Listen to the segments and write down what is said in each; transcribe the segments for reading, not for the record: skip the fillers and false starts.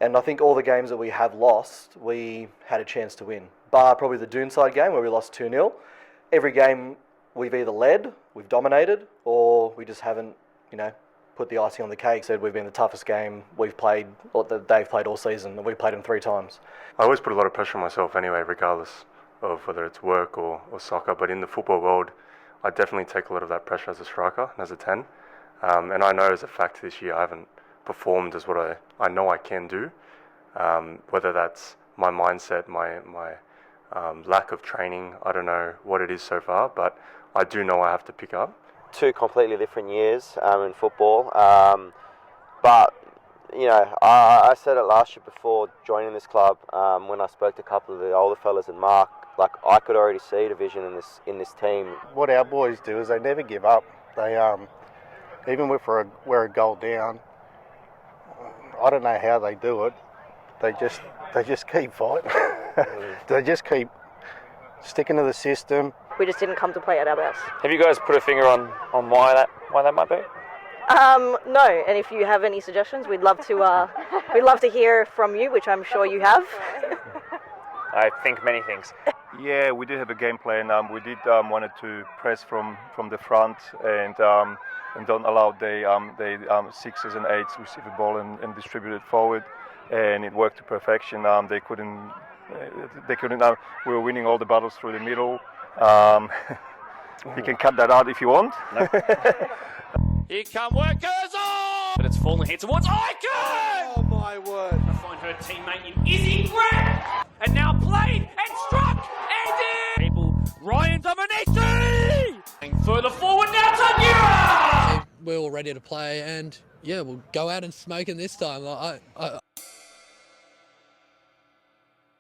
And I think all the games that we have lost, we had a chance to win. Bar probably the 𝗹cie game where we lost 2-0. Every game we've either led, we've dominated, or we just haven't, put the icing on the cake. Said we've been the toughest game we've played, or that they've played all season, and we've played them 3 times. I always put a lot of pressure on myself anyway, regardless of whether it's work or soccer. But in the football world, I definitely take a lot of that pressure as a striker and as a 10. And I know as a fact this year I haven't performed as what I know I can do. Whether that's my mindset, my lack of training, I don't know what it is so far, but I do know I have to pick up. 2 completely different years in football, but I said it last year before joining this club, when I spoke to a couple of the older fellas and Mark, like I could already see division in this team. What our boys do is they never give up. They even if we're a goal down, I don't know how they do it. They just keep fighting. They just keep sticking to the system. We just didn't come to play at our best. Have you guys put a finger on why that might be? No, and if you have any suggestions, we'd love to hear from you, which I'm sure you have. I think many things. Yeah, we did have a game plan. We did wanted to press from the front and don't allow the 6s and 8s receive the ball and distribute it forward, and it worked to perfection. They couldn't. We were winning all the battles through the middle. You can cut that out if you want. No. Here come workers on! But it's fallen here towards Icon! Oh my word. To find her teammate in 𝗹cie𝗰𝗸! And now played and struck and in! People, Ryan Dominici! Further forward now to Nira! We're all ready to play and yeah, we'll go out and smoke it this time.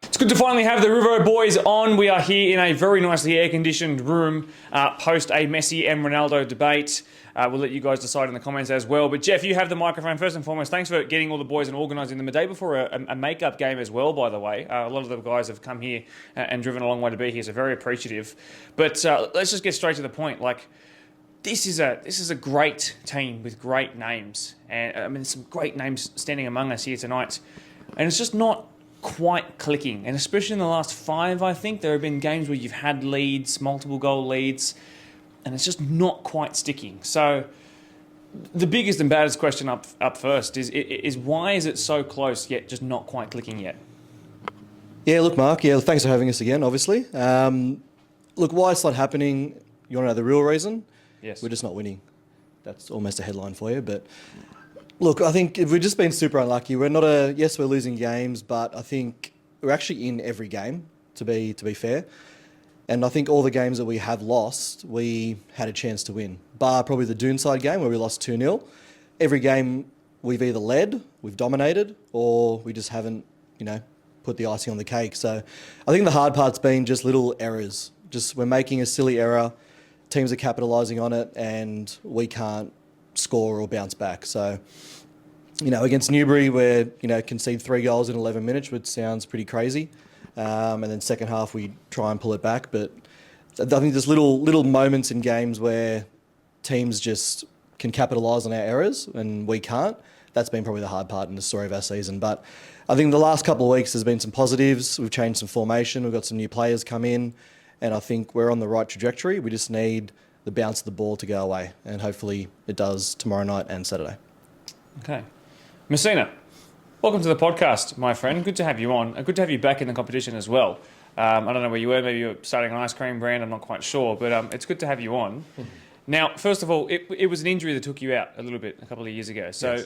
It's good to finally have the Rivo boys on. We are here in a very nicely air-conditioned room post a Messi and Ronaldo debate. We'll let you guys decide in the comments as well. But Jeff, you have the microphone first and foremost. Thanks for getting all the boys and organising them a day before a makeup game as well, by the way. A lot of the guys have come here and driven a long way to be here, so very appreciative. But let's just get straight to the point. Like, this is a great team with great names. And I mean, some great names standing among us here tonight. And it's just not quite clicking, and especially in the last 5, I think there have been games where you've had leads, multiple goal leads, and it's just not quite sticking. So the biggest and baddest question up first is why is it so close yet just not quite clicking yet? Yeah, look, Mark, thanks for having us again, obviously. Look, why it's not happening, you want to know the real reason? Yes. We're just not winning. That's almost a headline for you, but look, I think we've just been super unlucky. We're losing games, but I think we're actually in every game, to be fair. And I think all the games that we have lost, we had a chance to win. Bar probably the 𝗹cie game where we lost 2-0. Every game we've either led, we've dominated, or we just haven't, put the icing on the cake. So I think the hard part's been just little errors. Just we're making a silly error, teams are capitalising on it, and we can't score or bounce back. So, against Newbury, we're, concede 3 goals in 11 minutes, which sounds pretty crazy. And then second half, we try and pull it back. But I think there's little moments in games where teams just can capitalise on our errors and we can't. That's been probably the hard part in the story of our season. But I think the last couple of weeks there's been some positives. We've changed some formation. We've got some new players come in. And I think we're on the right trajectory. We just need the bounce of the ball to go away, and hopefully it does tomorrow night and Saturday. Okay. Messina, welcome to the podcast, my friend. Good to have you on. Good to have you back in the competition as well. I don't know where you were. Maybe you were starting an ice cream brand. I'm not quite sure, but it's good to have you on. Now, first of all, it was an injury that took you out a little bit a couple of years ago. So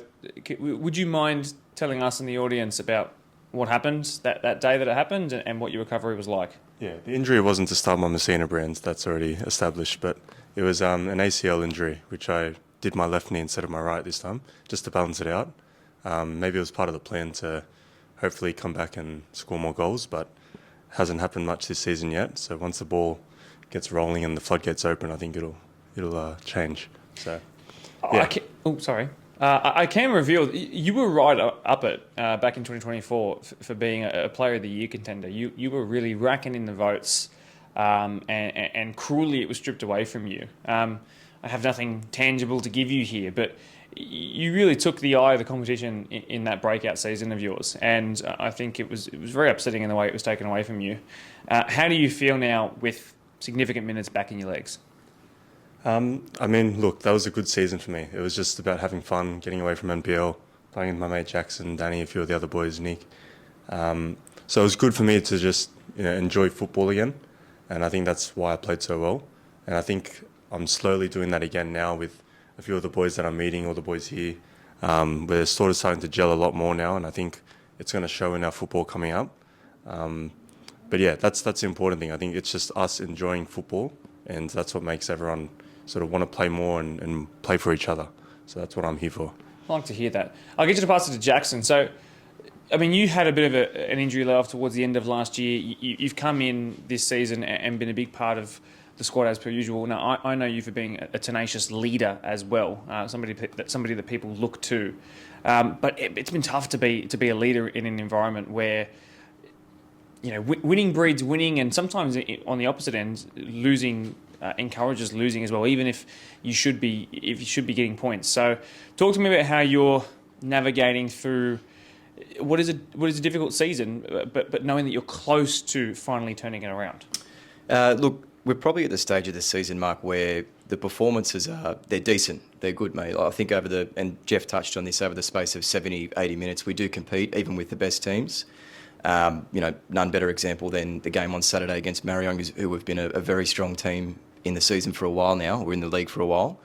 yes. Would you mind telling us and the audience about what happened that day that it happened and what your recovery was like? Yeah, the injury wasn't to start my Messina brand. That's already established, but it was an ACL injury, which I did my left knee instead of my right this time, just to balance it out. Maybe it was part of the plan to hopefully come back and score more goals, but hasn't happened much this season yet. So once the ball gets rolling and the floodgates open, I think it'll change. So, yeah. I can reveal you were right up it back in 2024 for being a Player of the Year contender. You were really racking in the votes, and cruelly it was stripped away from you. I have nothing tangible to give you here, but you really took the eye of the competition in that breakout season of yours, and I think it was very upsetting in the way it was taken away from you. How do you feel now with significant minutes back in your legs? I mean, look, that was a good season for me. It was just about having fun, getting away from NPL, playing with my mate Jackson, Danny, a few of the other boys, Nick. So it was good for me to just enjoy football again, and I think that's why I played so well. And I think I'm slowly doing that again now with a few of the boys that I'm meeting, all the boys here. We're sort of starting to gel a lot more now, and I think it's going to show in our football coming up. But yeah, that's the important thing. I think it's just us enjoying football, and that's what makes everyone sort of want to play more and play for each other. So that's what I'm here for. I'd like to hear that. I'll get you to pass it to Jackson. So, I mean, you had a bit of an injury layoff towards the end of last year. You've come in this season and been a big part of the squad as per usual. Now, I know you for being a tenacious leader as well, somebody that people look to. But it's been tough to be a leader in an environment where winning breeds winning, and sometimes on the opposite end, losing encourages losing as well, even if you should be getting points. So, talk to me about how you're navigating through what is a difficult season, but knowing that you're close to finally turning it around. Look, we're probably at the stage of the season, Mark, where the performances they're decent, they're good, mate. I think and Jeff touched on this, over the space of 70, 80 minutes, we do compete even with the best teams. None better example than the game on Saturday against 𝗹selvfølg, who have been a very strong team in the season for a while now. We're in the league for a while.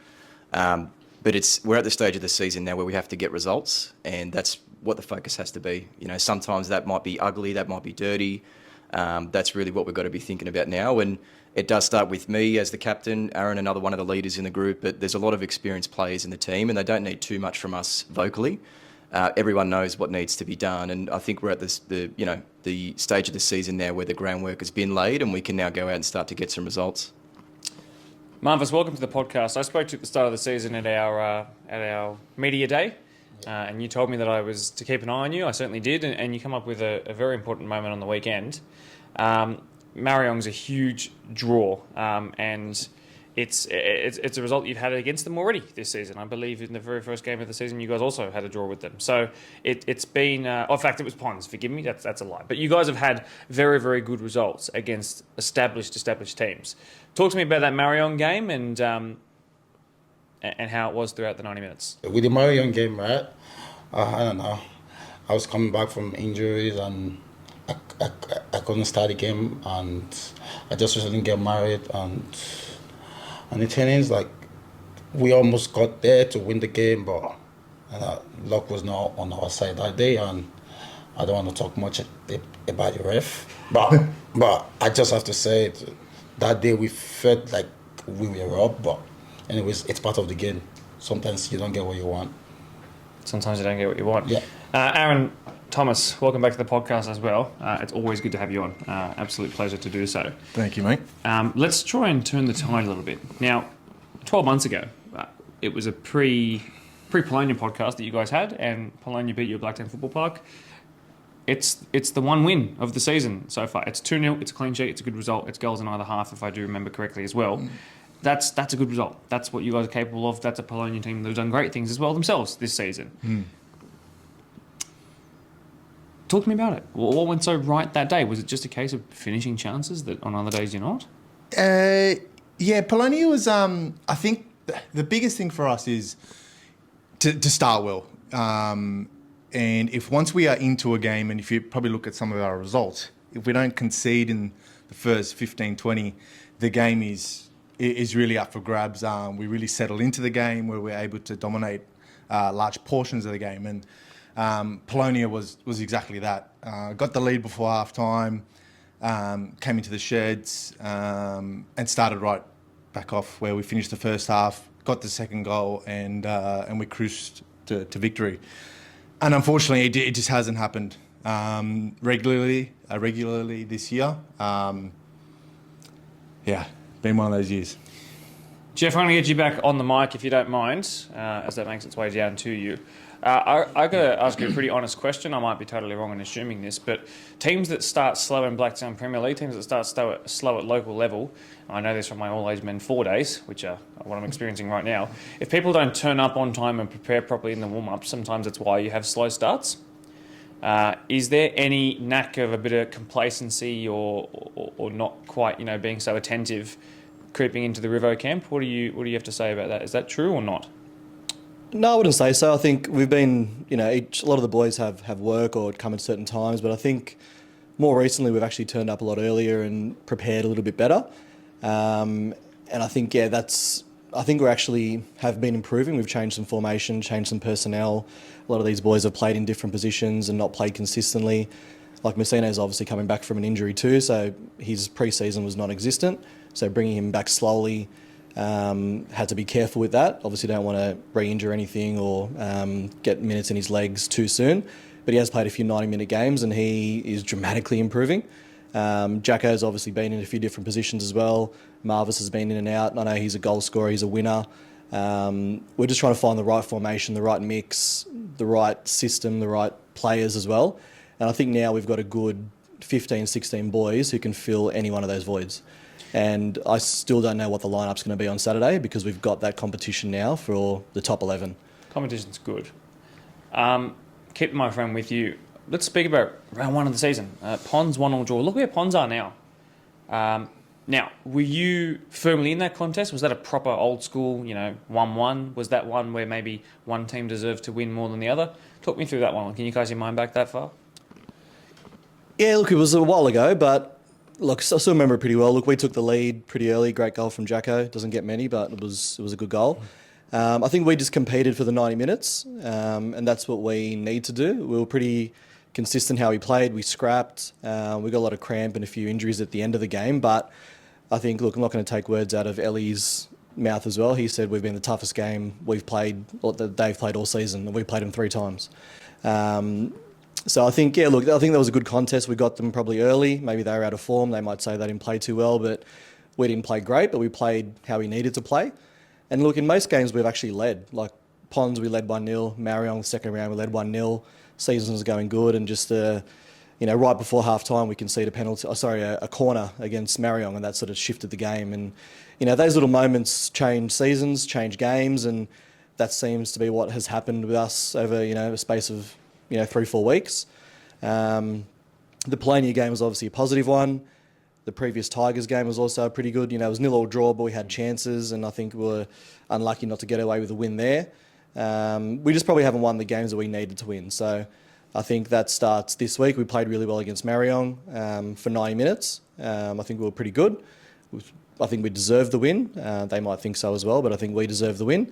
But we're at the stage of the season now where we have to get results, and that's what the focus has to be. Sometimes that might be ugly, that might be dirty. That's really what we've got to be thinking about now. And it does start with me as the captain, Aaron, another one of the leaders in the group, but there's a lot of experienced players in the team, and they don't need too much from us vocally. Everyone knows what needs to be done, and I think we're at the stage of the season now where the groundwork has been laid, and we can now go out and start to get some results. Marvis, welcome to the podcast. I spoke to you at the start of the season at our media day, and you told me that I was to keep an eye on you. I certainly did, and you come up with a very important moment on the weekend. 𝗹뾱's a huge draw, and it's a result you've had against them already this season. I believe in the very first game of the season, you guys also had a draw with them. So it's been... in fact, it was Ponds. Forgive me, that's a lie. But you guys have had very, very good results against established teams. Talk to me about that 𝗹낳game and how it was throughout the 90 minutes. With the 𝗹낳game, right? I don't know. I was coming back from injuries, and I couldn't start the game, and I just didn't get married, and the trainings, we almost got there to win the game, but luck was not on our side that day, and I don't want to talk much about the ref, but I just have to say that day we felt like we were up, but anyways, it's part of the game. Sometimes you don't get what you want. Sometimes you don't get what you want. Yeah. Aaron, Thomas, welcome back to the podcast as well. It's always good to have you on. Absolute pleasure to do so. Thank you, mate. Let's try and turn the tide a little bit. Now, 12 months ago, it was a pre-Polonia podcast that you guys had, and Polonia beat you at Blacktown Football Park. It's the one win of the season so far. It's 2-0, it's a clean sheet, it's a good result. It's goals in either half, if I do remember correctly as well. That's a good result. That's what you guys are capable of. That's a Polonia team that have done great things as well themselves this season. Talk to me about it. What went so right that day? Was it just a case of finishing chances that on other days you're not? Yeah, Polonia was, I think the biggest thing for us is to start well. And if once we are into a game, and if you probably look at some of our results, if we don't concede in the first 15, 20, the game is really up for grabs. We really settle into the game where we're able to dominate large portions of the game. And Polonia was exactly that. Got the lead before half-time, came into the sheds, and started right back off where we finished the first half, got the second goal, and we cruised to victory. And unfortunately, it just hasn't happened regularly this year. Been one of those years. Jeff, I'm going to get you back on the mic if you don't mind, as that makes its way down to you. I got to ask you a pretty honest question. I might be totally wrong in assuming this, but teams that start slow in Blacktown Premier League, teams that start slow at local level, I know this from my all-age men 4 days, which are what I'm experiencing right now. If people don't turn up on time and prepare properly in the warm-up, sometimes it's why you have slow starts. Is there any knack of a bit of complacency or not quite, being so attentive creeping into the Rivo camp? What do you have to say about that? Is that true or not? No, I wouldn't say so. I think we've been, a lot of the boys have work or come at certain times, but I think more recently we've actually turned up a lot earlier and prepared a little bit better. And I think, I think we actually have been improving. We've changed some formation, changed some personnel. A lot of these boys have played in different positions and not played consistently. Like Messina's obviously coming back from an injury too, so his pre-season was non-existent. So bringing him back slowly, had to be careful with that. Obviously don't want to re-injure anything or get minutes in his legs too soon. But he has played a few 90-minute games and he is dramatically improving. Jacko's obviously been in a few different positions as well. Marvis has been in and out. I know he's a goal scorer, he's a winner. We're just trying to find the right formation, the right mix, the right system, the right players as well. And I think now we've got a good 15, 16 boys who can fill any one of those voids. And I still don't know what the lineup's going to be on Saturday because we've got that competition now for the top 11. Competition's good. Keep my friend with you. Let's speak about round one of the season. Ponds 1-1 draw. Look where Ponds are now. Now, were you firmly in that contest? Was that a proper old school, 1-1? Was that one where maybe one team deserved to win more than the other? Talk me through that one. Can you guys your mind back that far? Yeah, look, it was a while ago, but look, I still remember it pretty well. Look, we took the lead pretty early. Great goal from Jacko. Doesn't get many, but it was a good goal. I think we just competed for the 90 minutes, and that's what we need to do. We were pretty consistent how we played. We scrapped. We got a lot of cramp and a few injuries at the end of the game, but I think, look, I'm not going to take words out of ellie's mouth as well. He said we've been the toughest game we've played, or that they've played all season, and we played them 3 times. So I think, I think that was a good contest. We got them probably early. Maybe they were out of form. They might say they didn't play too well, but we didn't play great, but we played how we needed to play. And look, in most games we've actually led. Like Ponds, we led 1-0. Marion, the second round, we led 1-0. Season was going good, and just right before half time we conceded a corner against Marion, and that sort of shifted the game. And those little moments change seasons, change games, and that seems to be what has happened with us over a space of 3-4 weeks. The Polania game was obviously a positive one. The previous Tigers game was also pretty good. It was 0-0 draw, but we had chances, and I think we were unlucky not to get away with a win there. We just probably haven't won the games that we needed to win. So I think that starts this week. We played really well against Marion for 90 minutes. I think we were pretty good. I think we deserved the win. They might think so as well, but I think we deserve the win.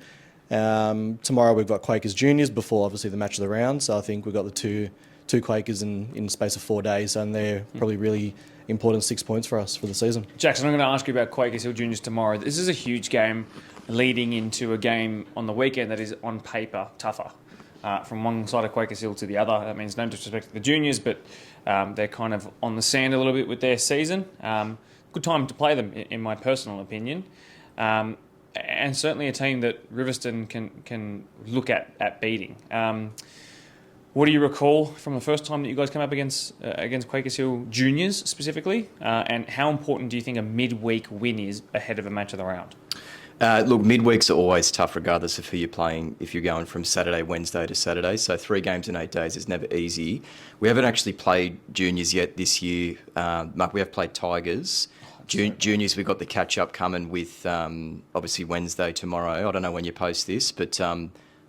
Tomorrow we've got Quakers Juniors before obviously the match of the round. So I think we've got the two Quakers in the space of 4 days, and they're probably really important 6 points for us for the season. Jackson, I'm going to ask you about Quakers Hill Juniors tomorrow. This is a huge game leading into a game on the weekend that is on paper tougher. From one side of Quakers Hill to the other. That means no disrespect to the juniors, but they're kind of on the sand a little bit with their season. Good time to play them, in my personal opinion. And certainly a team that Riverstone can look at beating. What do you recall from the first time that you guys came up against Quakers Hill Juniors specifically? And how important do you think a midweek win is ahead of a match of the round? Look, midweeks are always tough regardless of who you're playing if you're going from Saturday, Wednesday to Saturday. So 3 games in 8 days is never easy. We haven't actually played juniors yet this year. Mark, we have played Tigers. Juniors, we've got the catch-up coming with obviously Wednesday tomorrow. I don't know when you post this, but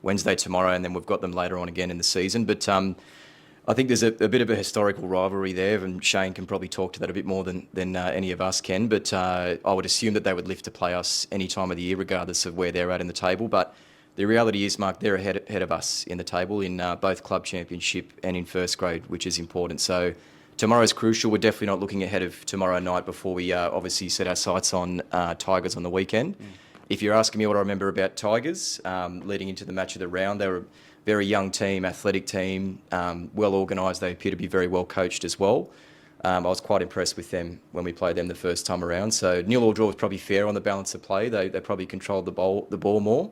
Wednesday tomorrow, and then we've got them later on again in the season. But I think there's a bit of a historical rivalry there, and Shane can probably talk to that a bit more than any of us can. But I would assume that they would live to play us any time of the year, regardless of where they're at in the table. But the reality is, Mark, they're ahead of us in the table in both club championship and in first grade, which is important. So tomorrow's crucial. We're definitely not looking ahead of tomorrow night before we obviously set our sights on Tigers on the weekend. If you're asking me what I remember about Tigers leading into the match of the round, they were a very young team, athletic team, well organised. They appear to be very well coached as well. I was quite impressed with them when we played them the first time around. So 0-0 draw was probably fair on the balance of play. They probably controlled the ball more.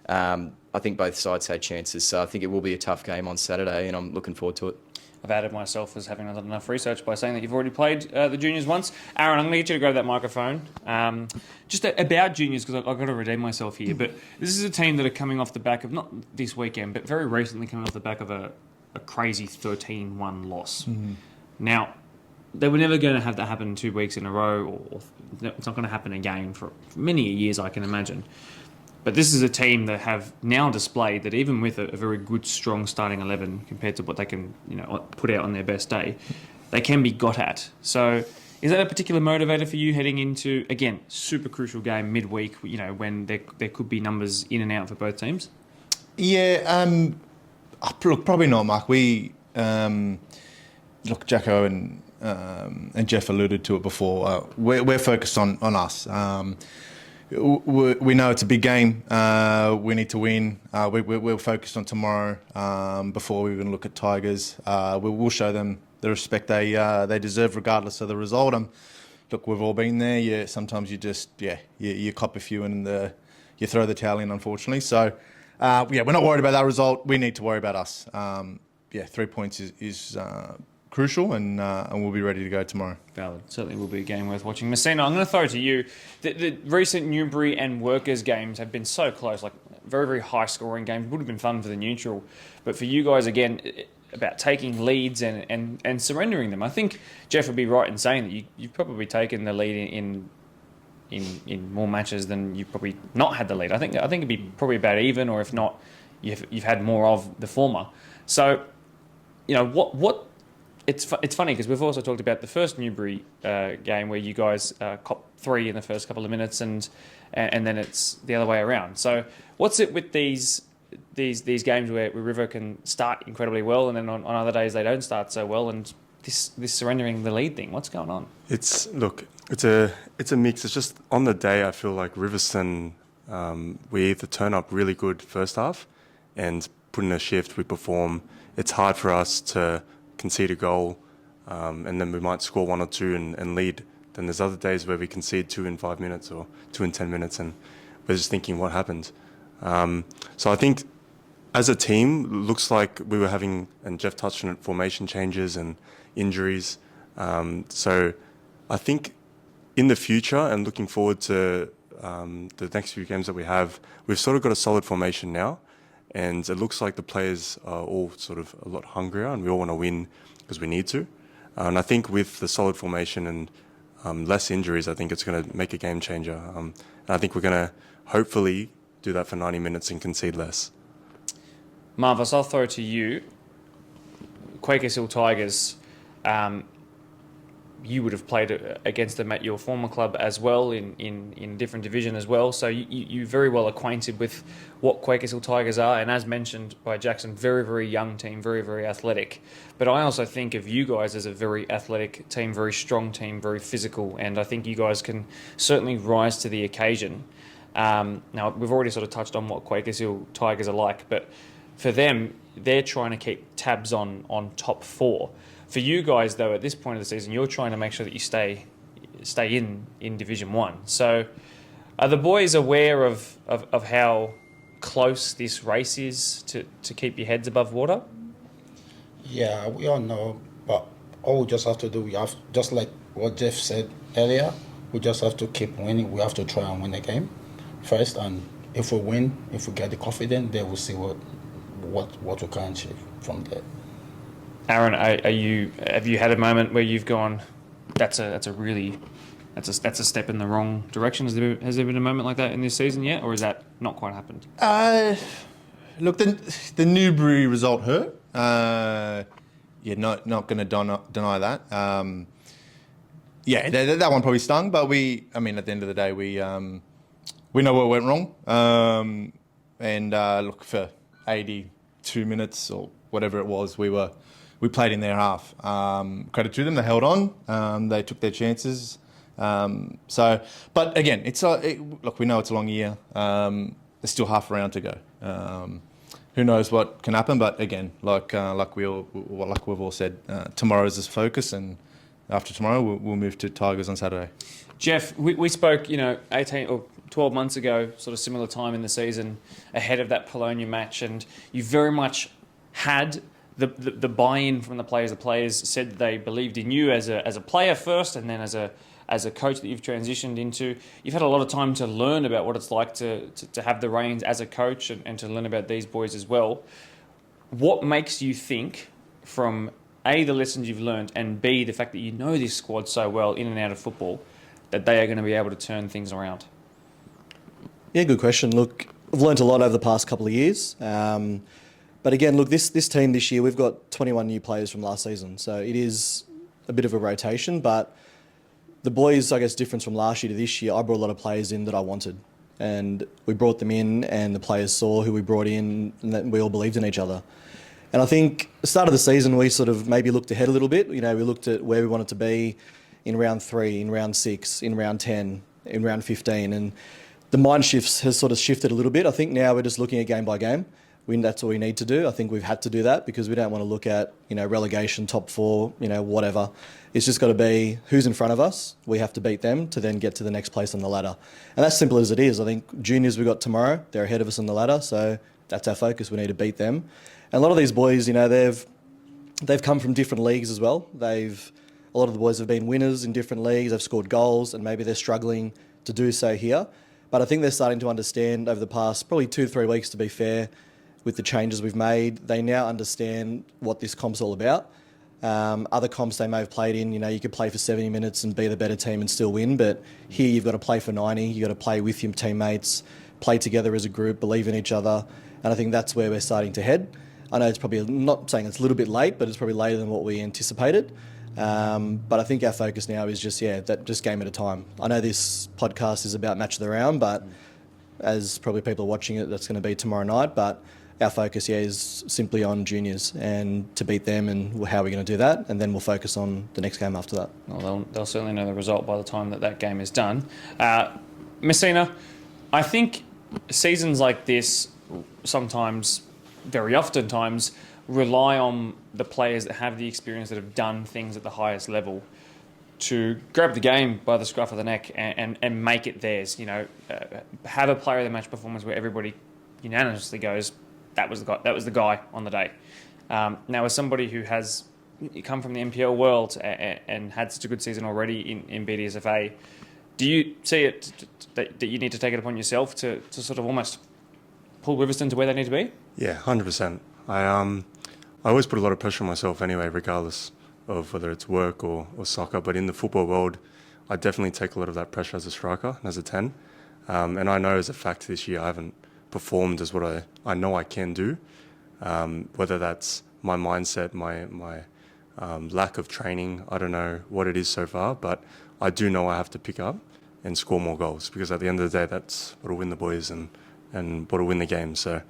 I think both sides had chances, so I think it will be a tough game on Saturday, and I'm looking forward to it. I've added myself as having not done enough research by saying that you've already played the juniors once. Aaron, I'm going to get you to grab that microphone. Just about juniors, because I've got to redeem myself here, but this is a team that are coming off the back of, not this weekend, but very recently coming off the back of a crazy 13-1 loss. Now, they were never going to have that happen 2 weeks in a row, or it's not going to happen again for many years, I can imagine. But this is a team that have now displayed that even with a very good, strong starting 11 compared to what they can, put out on their best day, they can be got at. So, is that a particular motivator for you heading into, again, super crucial game midweek? When there could be numbers in and out for both teams. Yeah. Look, probably not, Mark. Jacko and Jeff alluded to it before. We're focused on us. We know it's a big game. We need to win. We're focused on tomorrow before we even look at Tigers. We'll show them the respect they deserve regardless of the result. Look, we've all been there. Yeah, sometimes you just you cop a few and you throw the towel in, unfortunately. So we're not worried about that result. We need to worry about us. 3 points is crucial, and we'll be ready to go tomorrow. Valid. Certainly will be a game worth watching. Messina, I'm going to throw it to you. The recent Newbury and Workers games have been so close, like very, very high-scoring games. Would have been fun for the neutral. But for you guys, again, about taking leads and surrendering them. I think Jeff would be right in saying that you've probably taken the lead in more matches than you've probably not had the lead. I think it'd be probably about even, or if not, you've had more of the former. So, what it's funny because we've also talked about the first Newbury game where you guys copped 3 in the first couple of minutes and then it's the other way around. So what's it with these games where River can start incredibly well and then on other days they don't start so well, and this surrendering the lead thing? What's going on? It's a mix. It's just on the day I feel like Riverstone, we either turn up really good first half and put in a shift, we perform. It's hard for us to concede a goal, and then we might score 1 or 2 and lead. Then there's other days where we concede 2 in 5 minutes or 2 in 10 minutes, and we're just thinking, what happened? So I think as a team, it looks like we were having, and Jeff touched on it, formation changes and injuries. So I think in the future and looking forward to the next few games that we have, we've sort of got a solid formation now. And it looks like the players are all sort of a lot hungrier, and we all want to win because we need to. And I think with the solid formation and less injuries, I think it's going to make a game changer. And I think we're going to hopefully do that for 90 minutes and concede less. Marvis, I'll throw it to you. Quakers Hill Tigers, you would have played against them at your former club as well in different division as well. So you're very well acquainted with what Quakers Hill Tigers are. And as mentioned by Jackson, very, very young team, very, very athletic. But I also think of you guys as a very athletic team, very strong team, very physical. And I think you guys can certainly rise to the occasion. Now, we've already sort of touched on what Quakers Hill Tigers are like. But for them, they're trying to keep tabs on top 4. For you guys, though, at this point of the season, you're trying to make sure that you stay in Division 1. So are the boys aware of how close this race is to keep your heads above water? Yeah, we all know, but all we just have to do, we have, just like what Jeff said earlier, we just have to keep winning. We have to try and win the game first, and if we win, if we get the confidence, then we'll see what we can achieve from there. Aaron, have you had a moment where you've gone, that's a step in the wrong direction? Has there been a moment like that in this season yet, or has that not quite happened? Look, the Newbury result hurt. Not going to deny that. That one probably stung, but at the end of the day, we know what went wrong. Look, for 82 minutes or whatever it was, we played in their half. Credit to them, they held on. They took their chances. But again, look, we know it's a long year. There's still half a round to go. Who knows what can happen? But again, like we've all said, tomorrow is this focus, and after tomorrow we'll move to Tigers on Saturday. Jeff, we spoke, 18 or 12 months ago, sort of similar time in the season, ahead of that Bologna match, and you very much had the buy-in from the players. The players said that they believed in you as a player first, and then as a coach that you've transitioned into. You've had a lot of time to learn about what it's like to have the reins as a coach and to learn about these boys as well. What makes you think, from A, the lessons you've learned, and B, the fact that you know this squad so well in and out of football, that they are going to be able to turn things around? Yeah, good question. Look, I've learned a lot over the past couple of years. But again, look, this team this year, we've got 21 new players from last season. So it is a bit of a rotation. But the boys, I guess, difference from last year to this year, I brought a lot of players in that I wanted. And we brought them in, and the players saw who we brought in, and that we all believed in each other. And I think at the start of the season, we sort of maybe looked ahead a little bit. You know, we looked at where we wanted to be in round 3, in round 6, in round 10, in round 15. And the mind shifts has sort of shifted a little bit. I think now we're just looking at game by game. That's all we need to do. I think we've had to do that because we don't want to look at, relegation, top 4, whatever. It's just got to be who's in front of us. We have to beat them to then get to the next place on the ladder. And that's simple as it is. I think juniors we've got tomorrow, they're ahead of us on the ladder. So that's our focus. We need to beat them. And a lot of these boys, they've come from different leagues as well. A lot of the boys have been winners in different leagues. They've scored goals, and maybe they're struggling to do so here. But I think they're starting to understand over the past probably 2-3 weeks, to be fair, with the changes we've made. They now understand what this comp's all about. Other comps they may have played in, you could play for 70 minutes and be the better team and still win. But here you've got to play for 90. You've got to play with your teammates, play together as a group, believe in each other. And I think that's where we're starting to head. I know it's probably, I'm not saying it's a little bit late, but it's probably later than what we anticipated. But I think our focus now is just game at a time. I know this podcast is about match of the round, but as probably people are watching it, that's going to be tomorrow night. But our focus, is simply on juniors and to beat them, and how we're going to do that. And then we'll focus on the next game after that. Well, they'll certainly know the result by the time that game is done. Messina, I think seasons like this sometimes, very oftentimes, rely on the players that have the experience, that have done things at the highest level, to grab the game by the scruff of the neck and make it theirs. Have a player of the match performance where everybody unanimously goes, that was the guy on the day. Now, as somebody who has come from the NPL world and had such a good season already in BDSFA, do you see it that you need to take it upon yourself to sort of almost pull Riverston to where they need to be? Yeah, 100%. I always put a lot of pressure on myself anyway, regardless of whether it's work or soccer. But in the football world, I definitely take a lot of that pressure as a striker and as a 10. And I know as a fact this year I haven't performed as what I know I can do. Whether that's my mindset, my lack of training, I don't know what it is so far, but I do know I have to pick up and score more goals, because at the end of the day, that's what will win the boys and what will win the game. So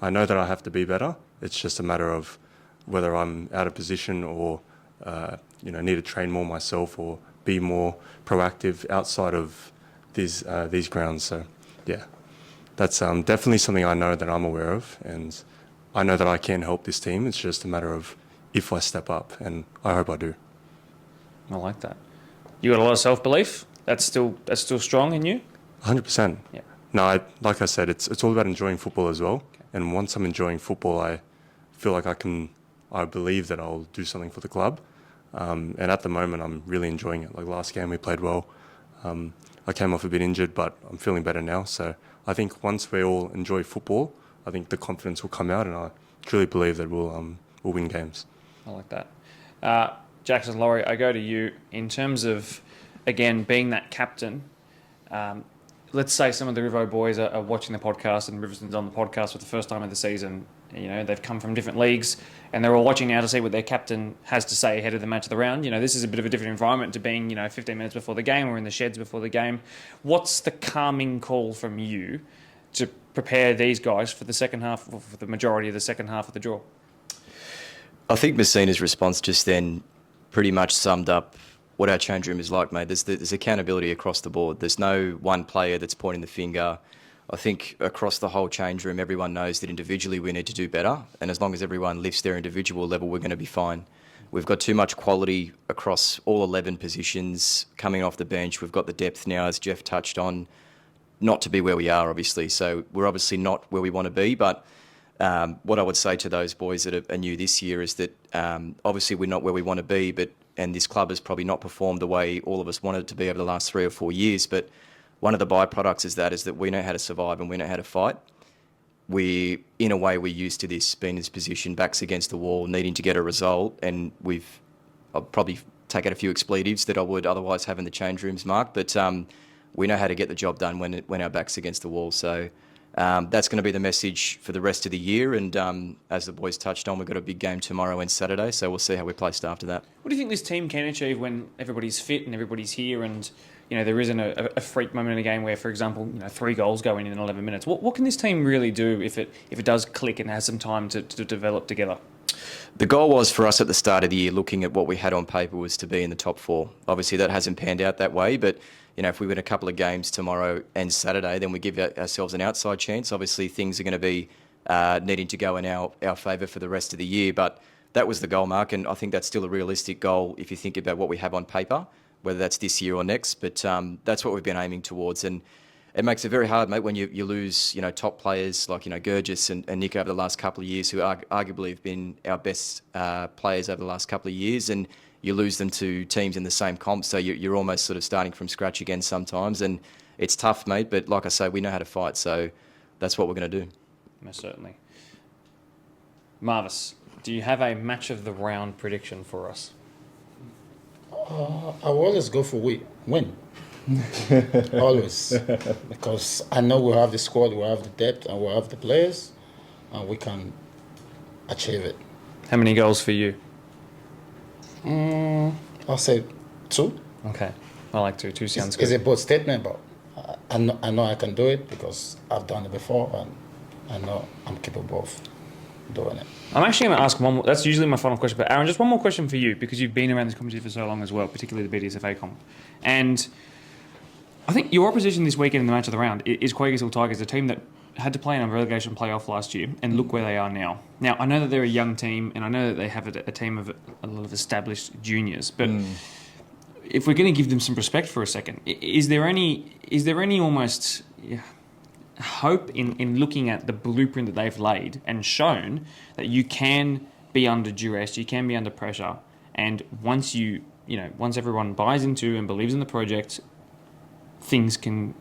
I know that I have to be better. It's just a matter of whether I'm out of position or need to train more myself or be more proactive outside of these grounds. So yeah, that's definitely something I know that I'm aware of, and I know that I can help this team. It's just a matter of if I step up, and I hope I do. I like that. You got a lot of self-belief. That's still strong in you. 100%. Yeah. No, like I said, it's all about enjoying football as well. Okay. And once I'm enjoying football, I feel like I believe that I'll do something for the club. And at the moment, I'm really enjoying it. Like last game, we played well. I came off a bit injured, but I'm feeling better now. So I think once we all enjoy football, I think the confidence will come out, and I truly believe that we'll win games. I like that. Jackson Laurie, I go to you in terms of, again, being that captain. Let's say some of the Rivo boys are watching the podcast, and Riverston's on the podcast for the first time of the season. They've come from different leagues, and they're all watching now to see what their captain has to say ahead of the match of the round. This is a bit of a different environment to being, 15 minutes before the game or in the sheds before the game. What's the calming call from you to prepare these guys for the second half, or for the majority of the second half of the draw? I think Messina's response just then pretty much summed up what our change room is like, mate. There's accountability across the board. There's no one player that's pointing the finger. I think across the whole change room, everyone knows that individually we need to do better. And as long as everyone lifts their individual level, we're going to be fine. We've got too much quality across all 11 positions coming off the bench. We've got the depth now, as Jeff touched on. not to be where we are, obviously. So we're obviously not where we want to be. But what I would say to those boys that are new this year is that obviously we're not where we want to be, and this club has probably not performed the way all of us wanted it to be over the last 3 or 4 years. But one of the byproducts is that we know how to survive and we know how to fight. In a way, we're used to this, being in this position, backs against the wall, needing to get a result, and I'll probably take out a few expletives that I would otherwise have in the change rooms, Mark, but we know how to get the job done when our back's against the wall. So that's going to be the message for the rest of the year, and as the boys touched on, we've got a big game tomorrow and Saturday, so we'll see how we placed after that. What do you think this team can achieve when everybody's fit and everybody's here, and there isn't a freak moment in a game where, for example, 3 goals go in 11 minutes? What can this team really do if it does click and has some time to develop together? The goal was for us at the start of the year, looking at what we had on paper, was to be in the top 4. Obviously, that hasn't panned out that way, but if we win a couple of games tomorrow and Saturday, then we give ourselves an outside chance. Obviously, things are going to be needing to go in our favour for the rest of the year, but that was the goal, Mark, and I think that's still a realistic goal if you think about what we have on paper, whether that's this year or next, but that's what we've been aiming towards. And it makes it very hard, mate, when you lose, top players like, 𝗹ģis and Nico over the last couple of years, who arguably have been our best players over the last couple of years, and you lose them to teams in the same comp, so you're almost sort of starting from scratch again sometimes, and it's tough, mate, but like I say, we know how to fight, so that's what we're going to do. Most certainly. Marvis, do you have a match of the round prediction for us? I will always go for win. Always. Because I know we have the squad, we have the depth, and we have the players, and we can achieve it. How many goals for you? I'll say 2. Okay. I like 2. 2 sounds good. It's a bold statement, but I know I can do it because I've done it before, and I know I'm capable of doing it. I'm actually going to ask one more. That's usually my final question. But Aaron, just one more question for you, because you've been around this competition for so long as well, particularly the BDSFA comp. And I think your opposition this weekend in the match of the round is 𝗹ģis Tigers, a team that had to play in a relegation playoff last year, and look where they are now. Now, I know that they're a young team, and I know that they have a team of a lot of established juniors, but if we're going to give them some respect for a second, is there any almost hope in looking at the blueprint that they've laid and shown that you can be under duress, you can be under pressure, and once everyone buys into and believes in the project, things can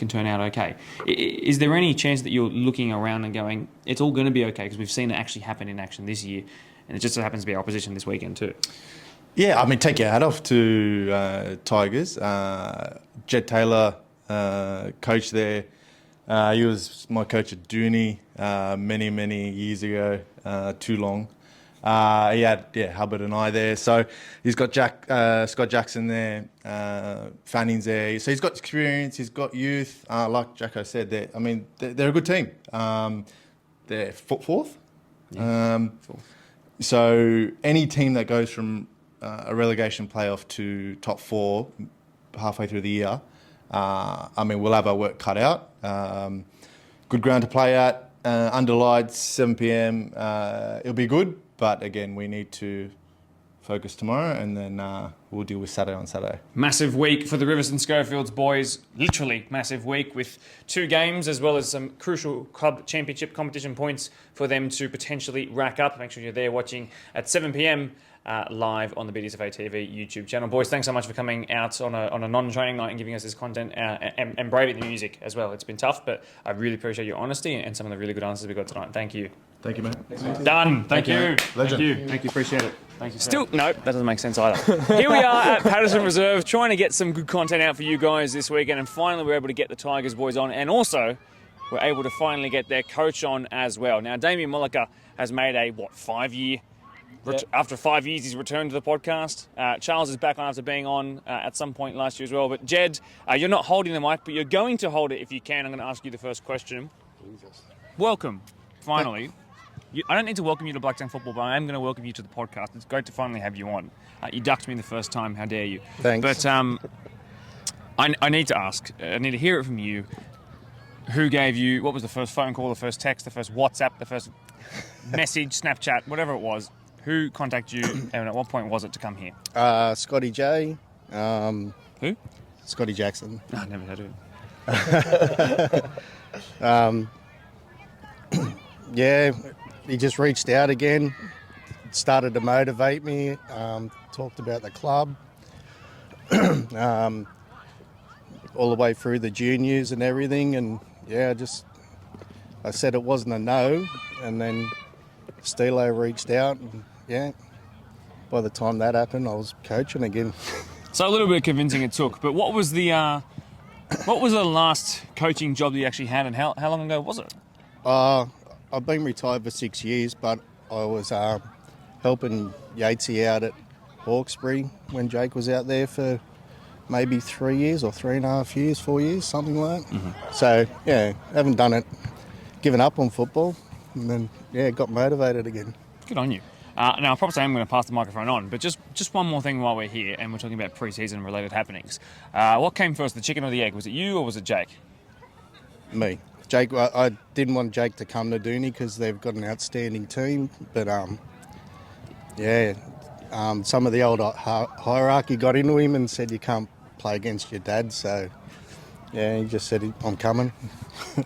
turn out okay? Is there any chance that you're looking around and going, it's all going to be okay, because we've seen it actually happen in action this year, and it just so happens to be our opposition this weekend too? Yeah, I mean, take your hat off to Tigers. Jed Taylor, coach there. He was my coach at Dooney many years ago, too long. He had Hubbard and I there. So he's got Scott Jackson there, Fanning's there. So he's got experience, he's got youth. Like Jacko said, they're a good team. They're fourth. Yeah, fourth. So any team that goes from a relegation playoff to top 4 halfway through the year, we'll have our work cut out. Good ground to play at, under lights, 7 p.m. It'll be good, but again, we need to focus tomorrow, and then we'll deal with Saturday on Saturday. Massive week for the Rivers and Schofields boys. Literally massive week, with 2 games as well as some crucial club championship competition points for them to potentially rack up. Make sure you're there watching at 7 p.m. Live on the BDSFA TV YouTube channel. Boys, thanks so much for coming out on a non-training night and giving us this content and braving the music as well. It's been tough, but I really appreciate your honesty and some of the really good answers we got tonight. Thank you. Thank you, mate. Done. Thank you. Legend. Thank you. Appreciate it. Thank you. Still, no, that doesn't make sense either. Here we are at Patterson Reserve, trying to get some good content out for you guys this weekend, and finally we're able to get the Tigers boys on, and also we're able to finally get their coach on as well. Now, Damien Mullica has made a 5-year. After 5 years, he's returned to the podcast. Charles is back on after being on at some point last year as well. But Jed, you're not holding the mic, but you're going to hold it if you can. I'm going to ask you the first question. Jesus. Welcome, finally. I don't need to welcome you to Blacktown Football, but I am going to welcome you to the podcast. It's great to finally have you on. You ducked me the first time. How dare you? Thanks. But I need to ask. I need to hear it from you. Who gave you, what was the first phone call, the first text, the first WhatsApp, the first message, Snapchat, whatever it was? Who contacted you, and at what point was it to come here? Scotty J. Who? Scotty Jackson. I never heard of him. Yeah, he just reached out again, started to motivate me, talked about the club, all the way through the juniors and everything, and yeah, I said it wasn't a no, and then Stilo reached out, and yeah, by the time that happened, I was coaching again. So a little bit of convincing it took, but what was the last coaching job that you actually had, and how long ago was it? I've been retired for 6 years, but I was helping 𝗹cie out at Hawkesbury when Jake was out there for maybe 3 years or 3.5 years, 4 years, something like that. Mm-hmm. So, yeah, haven't done it, given up on football, and then, yeah, got motivated again. Good on you. Now, I promise I am going to pass the microphone on, but just one more thing while we're here, and we're talking about pre-season related happenings. What came first, the chicken or the egg? Was it you or was it Jake? Me. Jake, I didn't want Jake to come to Dooney because they've got an outstanding team, but some of the old hierarchy got into him and said you can't play against your dad, so yeah, he just said I'm coming.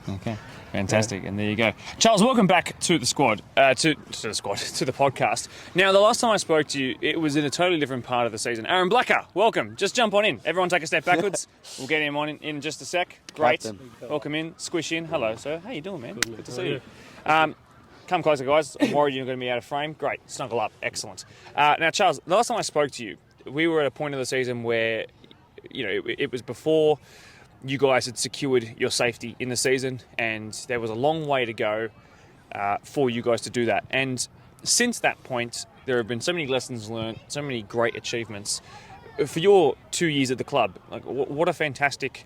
Okay, fantastic, and there you go. Charles, welcome back to the squad, to the podcast. Now, the last time I spoke to you, it was in a totally different part of the season. 𝗹cie, welcome. Just jump on in. Everyone take a step backwards. We'll get him on in just a sec. Great. Welcome in. Squish in. Hello, sir. How you doing, man? Good to see you. Come closer, guys. I'm worried you're going to be out of frame. Great. Snuggle up. Excellent. Now, Charles, the last time I spoke to you, we were at a point of the season where, you know, it was before you guys had secured your safety in the season, and there was a long way to go for you guys to do that. And since that point, there have been so many lessons learned, so many great achievements. For your 2 years at the club, like, what a fantastic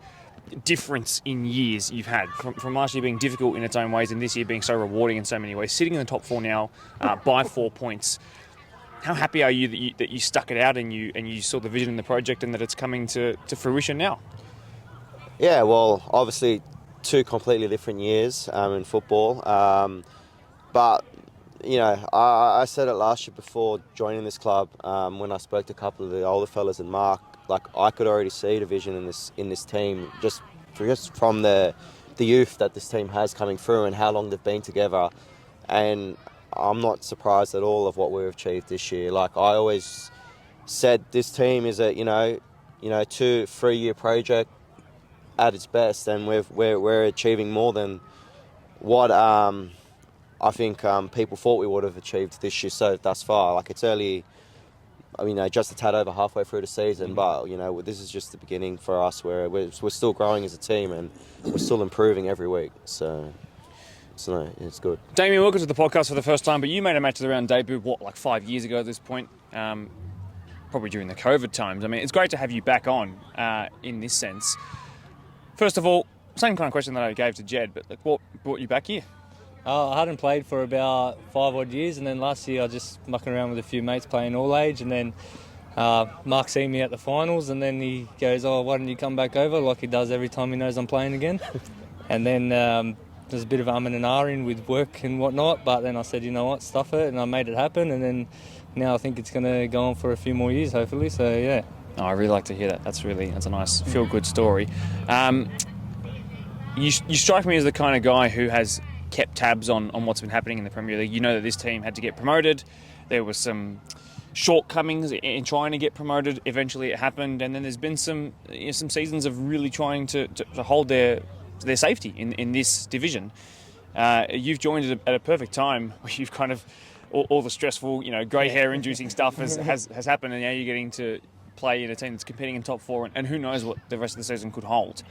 difference in years you've had from last year being difficult in its own ways and this year being so rewarding in so many ways. Sitting in the top 4 now by 4 points. How happy are you that you stuck it out and you saw the vision in the project and that it's coming to fruition now? Yeah, well, obviously 2 completely different years in football, but you know, I said it last year before joining this club when I spoke to a couple of the older fellas and Mark. Like, I could already see the vision in this team just from the youth that this team has coming through and how long they've been together, and I'm not surprised at all of what we've achieved this year. Like, I always said, this team is a 2-3 year project at its best, and we're achieving more than what I think people thought we would have achieved this year so thus far. Like, it's early, I mean, just a tad over halfway through the season, but you know, this is just the beginning for us. Where we're still growing as a team and we're still improving every week. So no, it's good. Damien, welcome to the podcast for the first time, but you made a match of the round debut, 5 years ago at this point? Probably during the COVID times. I mean, it's great to have you back on in this sense. First of all, same kind of question that I gave to Jed, but like, what brought you back here? I hadn't played for about 5 odd years, and then last year I just mucking around with a few mates playing all age, and then Mark seen me at the finals, and then he goes, "Oh, why don't you come back over?" like he does every time he knows I'm playing again. And then there's a bit of umming and ahhing with work and whatnot, but then I said, you know what, stuff it, and I made it happen, and then now I think it's going to go on for a few more years, hopefully, so yeah. Oh, I really like to hear that. That's a nice feel-good story. You strike me as the kind of guy who has kept tabs on what's been happening in the Premier League. You know that this team had to get promoted. There were some shortcomings in trying to get promoted. Eventually it happened, and then there's been some seasons of really trying to hold their safety in this division. You've joined at a perfect time where you've kind of all the stressful, grey hair inducing stuff has happened, and now you're getting to play in a team that's competing in top 4, and who knows what the rest of the season could hold.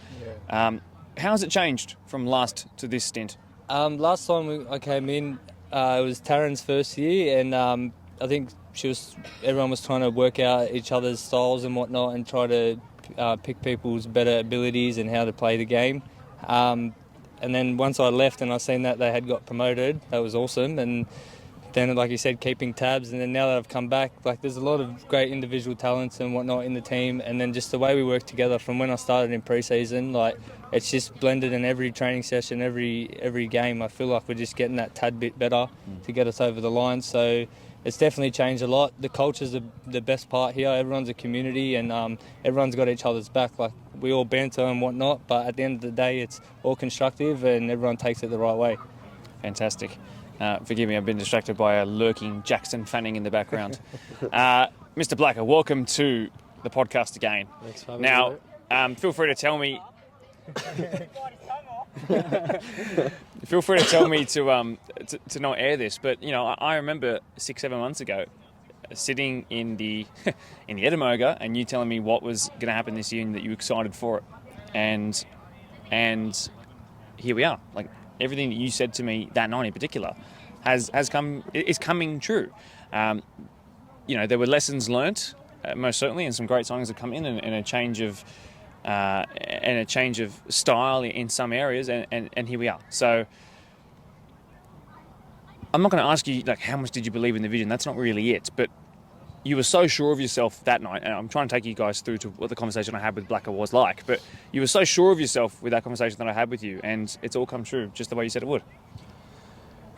Yeah. How has it changed from last to this stint? Last time I came in, it was Taryn's first year, and I think everyone was trying to work out each other's styles and whatnot and try to pick people's better abilities and how to play the game. And then once I left and I seen that they had got promoted, that was awesome. And then, like you said, keeping tabs. And then now that I've come back, like, there's a lot of great individual talents and whatnot in the team. And then just the way we work together from when I started in pre-season, like, it's just blended in every training session, every game. I feel like we're just getting that tad bit better to get us over the line. So it's definitely changed a lot. The culture's the best part here. Everyone's a community, and everyone's got each other's back. Like, we all banter and whatnot, but at the end of the day, it's all constructive and everyone takes it the right way. Fantastic. Forgive me, I've been distracted by a lurking Jackson Fanning in the background. Mr. Blacker, welcome to the podcast again. Thanks for having Now, feel free to tell me. Feel free to tell me to not air this, but you know, I remember 6-7 months ago sitting in the in the 𝗹måga and you telling me what was going to happen this year and that you were excited for it, and here we are. Like everything that you said to me that night in particular is coming true. You know, there were lessons learnt, most certainly, and some great signings have come in, and a change of style in some areas, and here we are. So I'm not going to ask you like how much did you believe in the vision. That's not really it. But you were so sure of yourself that night, and I'm trying to take you guys through to what the conversation I had with Blacker was like. But you were so sure of yourself with that conversation that I had with you, and it's all come true just the way you said it would.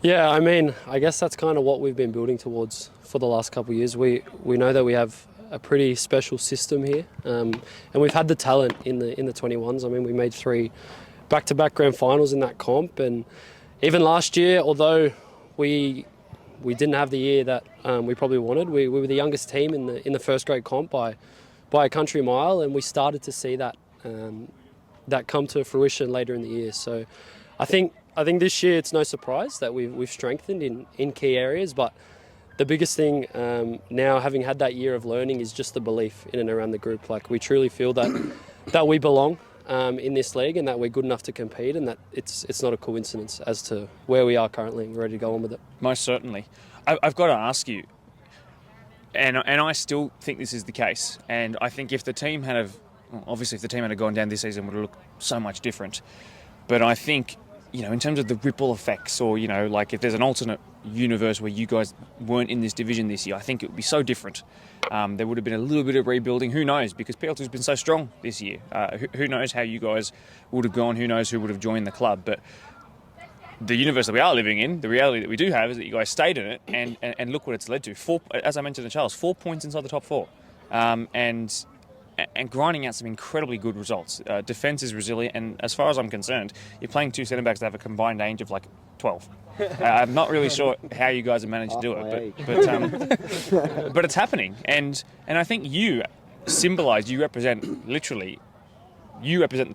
Yeah, I mean, I guess that's kind of what we've been building towards for the last couple of years. We know that we have a pretty special system here, and we've had the talent in the 21s. I mean, we made 3 back-to-back grand finals in that comp, and even last year, although we didn't have the year that we probably wanted, we were the youngest team in the first grade comp by a country mile, and we started to see that come to fruition later in the year. So I think this year it's no surprise that we've strengthened in key areas, but the biggest thing now, having had that year of learning, is just the belief in and around the group. Like we truly feel that we belong in this league and that we're good enough to compete, and that it's not a coincidence as to where we are currently, and we're ready to go on with it. Most certainly. I've got to ask you, and I still think this is the case, and I think if the team had gone down this season, it would have looked so much different. But I think, you know, in terms of the ripple effects, or, you know, like if there's an alternate universe where you guys weren't in this division this year, I think it would be so different. There would have been a little bit of rebuilding. Who knows? Because PL2's been so strong this year. Who knows how you guys would have gone? Who knows who would have joined the club? But the universe that we are living in, the reality that we do have, is that you guys stayed in it, and look what it's led to. 4, as I mentioned to Charles, 4 points inside the top 4. And grinding out some incredibly good results. Defence is resilient, and as far as I'm concerned, you're playing 2 centre-backs that have a combined age of like 12. I'm not really sure how you guys have managed to do it, but it's happening. And I think you represent the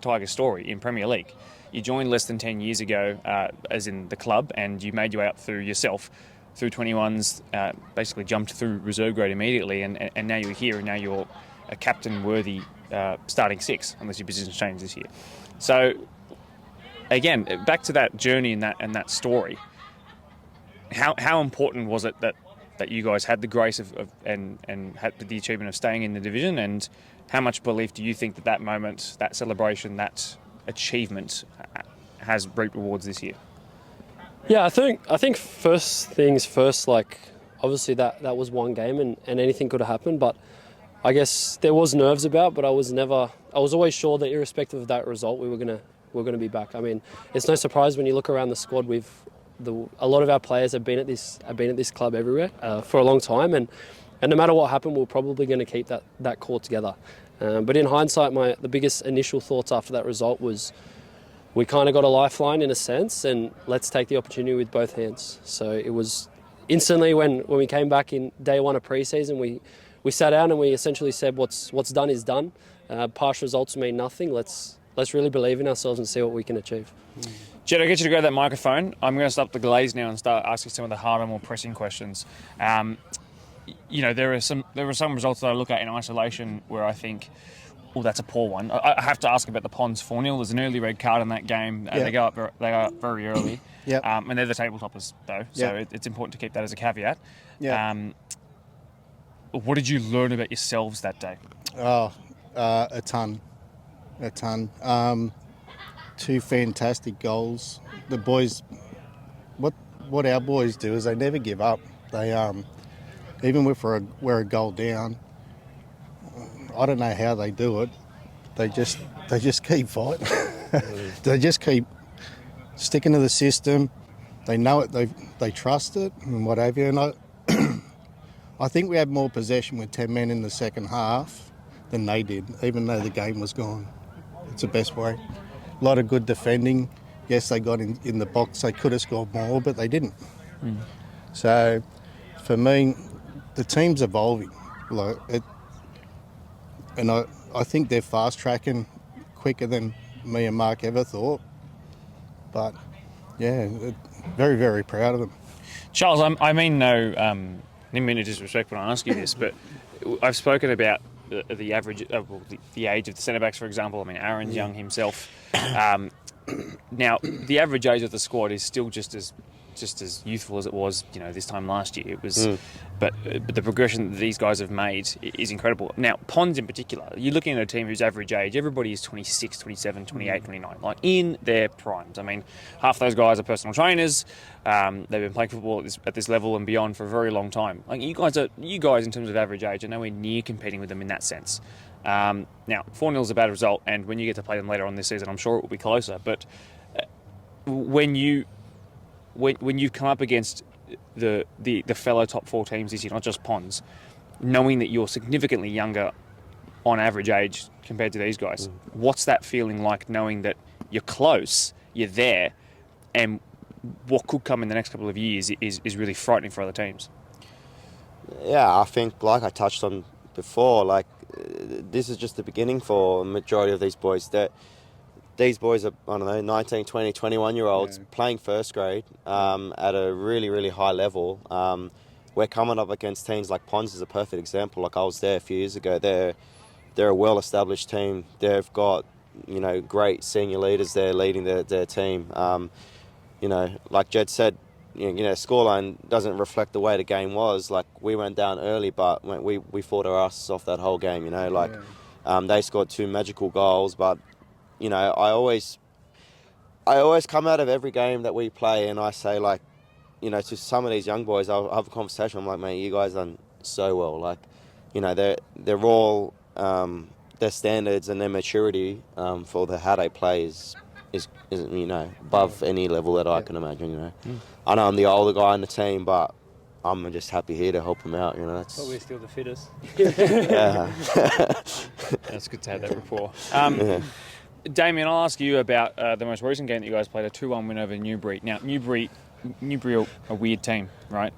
Tigers story in Premier League. You joined less than 10 years ago, as in the club, and you made your way up through yourself, through 21s, basically jumped through reserve grade immediately, and now you're here, and now you're a captain-worthy starting 6, unless your position's changed this year. So, again, back to that journey and that story. How important was it that you guys had the grace and had the achievement of staying in the division, and how much belief do you think that moment, that celebration, that achievement has reaped rewards this year? Yeah, I think first things first. Like obviously that was one game, and anything could have happened, but I guess there was nerves about, but I was always sure that irrespective of that result, we were gonna be back. I mean, it's no surprise when you look around the squad. A lot of our players have been at this club everywhere for a long time, and no matter what happened, we're probably going to keep that core together. But in hindsight, the biggest initial thoughts after that result was we kind of got a lifeline in a sense, and let's take the opportunity with both hands. So it was instantly when we came back in day 1 of pre-season, we sat down and we essentially said, what's done is done. Past results mean nothing. Let's really believe in ourselves and see what we can achieve. Jed, I'll get you to grab that microphone. I'm going to stop the glaze now and start asking some of the harder, more pressing questions. You know, there are some results that I look at in isolation where I think, oh, that's a poor one. I have to ask about the Ponds 4-0. There's an early red card in that game. They go up very early. Yep. And they're the table toppers, though, so it's important to keep that as a caveat. What did you learn about yourselves that day? A ton. 2 fantastic goals. The boys, what our boys do is they never give up. They even if we're a goal down, I don't know how they do it. They just keep fighting. They just keep sticking to the system. They know it. They trust it and what have you. And I think we had more possession with 10 men in the second half than they did, even though the game was gone. It's the best way. A lot of good defending. Yes, they got in the box. They could have scored more, but they didn't. So, for me, the team's evolving. And I think they're fast-tracking quicker than me and Mark ever thought. But, yeah, very, very proud of them. Charles, I mean no, didn't mean to disrespect when I ask you this, but I've spoken about the average, the age of the centre-backs, for example. I mean, Aaron's young himself. Now, the average age of the squad is still just as youthful as it was, this time last year. It was, but the progression that these guys have made is incredible. Now, Ponds in particular, you're looking at a team whose average age, everybody is 26, 27, 28, 29, like in their primes. I mean, half those guys are personal trainers. They've been playing football at this level and beyond for a very long time. Like you guys in terms of average age are nowhere near competing with them in that sense. Now, 4-0 is a bad result, and when you get to play them later on this season, I'm sure it will be closer. But when you've come up against the fellow top 4 teams this year, not just Ponds, knowing that you're significantly younger on average age compared to these guys, what's that feeling like, knowing that you're close, you're there, and what could come in the next couple of years is really frightening for other teams? Yeah, I think, like I touched on before, this is just the beginning for a majority of these boys. These boys are, 19, 20, 21-year-olds playing first grade at a really, really high level. We're coming up against teams like Ponds is a perfect example. I was there a few years ago. They're a well-established team. They've got, great senior leaders there leading their team. Like Jed said, scoreline doesn't reflect the way the game was. We went down early, but we fought our asses off that whole game. They scored 2 magical goals, but I always come out of every game that we play and I say, to some of these young boys, I'll have a conversation. I'm like, mate, you guys done so well. They're all their standards and their maturity for how they play is above any level that I can imagine. I know I'm the older guy in the team, but I'm just happy here to help them out. That's But we're still the fittest. Yeah. That's good to have that rapport. Damien, I'll ask you about the most recent game that you guys played, a 2-1 win over Newbury. Now, Newbury are a weird team, right?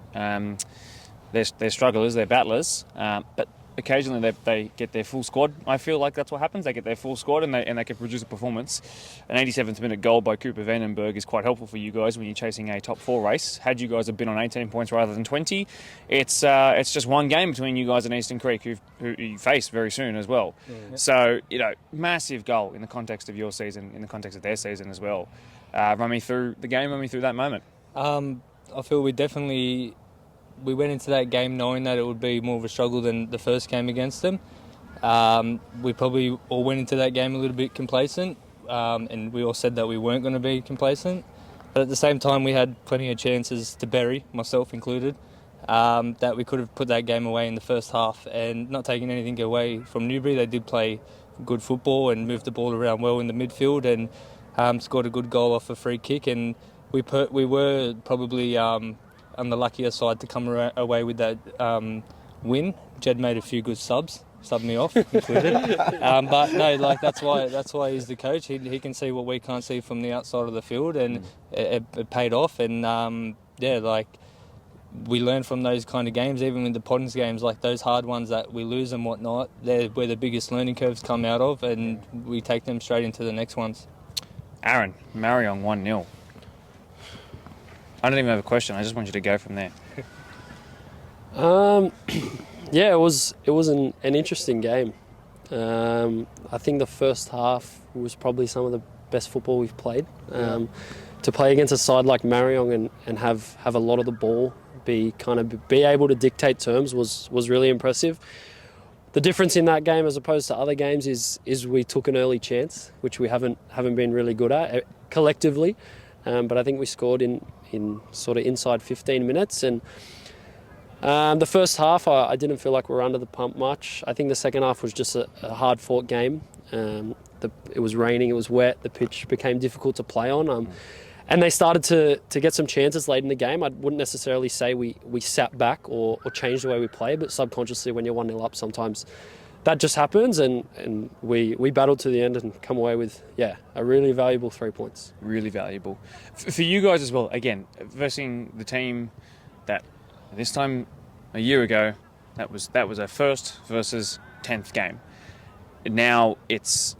They're strugglers, they're battlers, but occasionally they get their full squad. I feel like that's what happens. They get their full squad and they can produce a performance. An 87th minute goal by 𝗶ří is quite helpful for you guys when you're chasing a top 4 race. Had you guys have been on 18 points rather than 20, it's just one game between you guys and Eastern Creek, who you face very soon as well. So, massive goal in the context of your season, in the context of their season as well. Run me through the game, run me through that moment. I feel we went into that game knowing that it would be more of a struggle than the first game against them. We probably all went into that game a little bit complacent, and we all said that we weren't going to be complacent. But at the same time, we had plenty of chances to bury, myself included, that we could have put that game away in the first half. And not taking anything away from Newbury, they did play good football and moved the ball around well in the midfield and scored a good goal off a free kick. And we were probably on the luckier side to come away with that win. Jed made a few good subs, subbed me off included. But no, that's why he's the coach. He can see what we can't see from the outside of the field, and it paid off. And we learn from those kind of games, even with the Ponds games, like those hard ones that we lose and whatnot. They're where the biggest learning curves come out of, and we take them straight into the next ones. Aaron, Marion 1-0. I don't even have a question. I just want you to go from there. Yeah, it was an interesting game. I think the first half was probably some of the best football we've played. To play against a side like Marion and have a lot of the ball, be able to dictate terms was really impressive. The difference in that game as opposed to other games is we took an early chance, which we haven't been really good at collectively. But I think we scored in sort of inside 15 minutes. And the first half, I didn't feel like we were under the pump much. I think the second half was just a hard-fought game. It was raining, it was wet, the pitch became difficult to play on. And they started to get some chances late in the game. I wouldn't necessarily say we sat back or changed the way we play, but subconsciously when you're 1-0 up, sometimes that just happens, and we battled to the end and come away with a really valuable 3 points. Really valuable for you guys as well. Again, versing the team that this time a year ago, that was our first versus 10th game. Now it's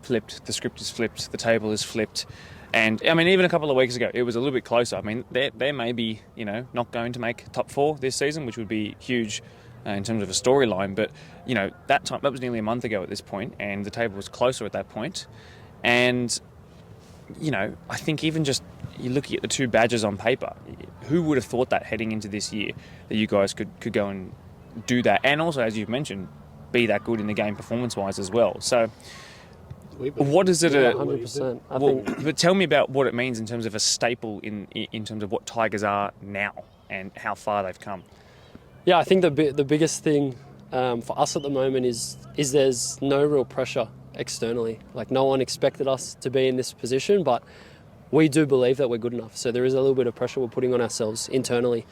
flipped. The script is flipped. The table is flipped. And I mean, even a couple of weeks ago, it was a little bit closer. I mean, they may be, not going to make top 4 this season, which would be huge in terms of a storyline. But that was nearly a month ago at this point, and the table was closer at that point. And I think even just you looking at the 2 badges on paper, who would have thought that heading into this year that you guys could go and do that, and also, as you've mentioned, be that good in the game performance-wise as well. So, what is it? 100%. But tell me about what it means in terms of a staple in terms of what Tigers are now and how far they've come. Yeah, I think the biggest thing for us at the moment is there's no real pressure externally. Like, no one expected us to be in this position, but we do believe that we're good enough. So there is a little bit of pressure we're putting on ourselves internally.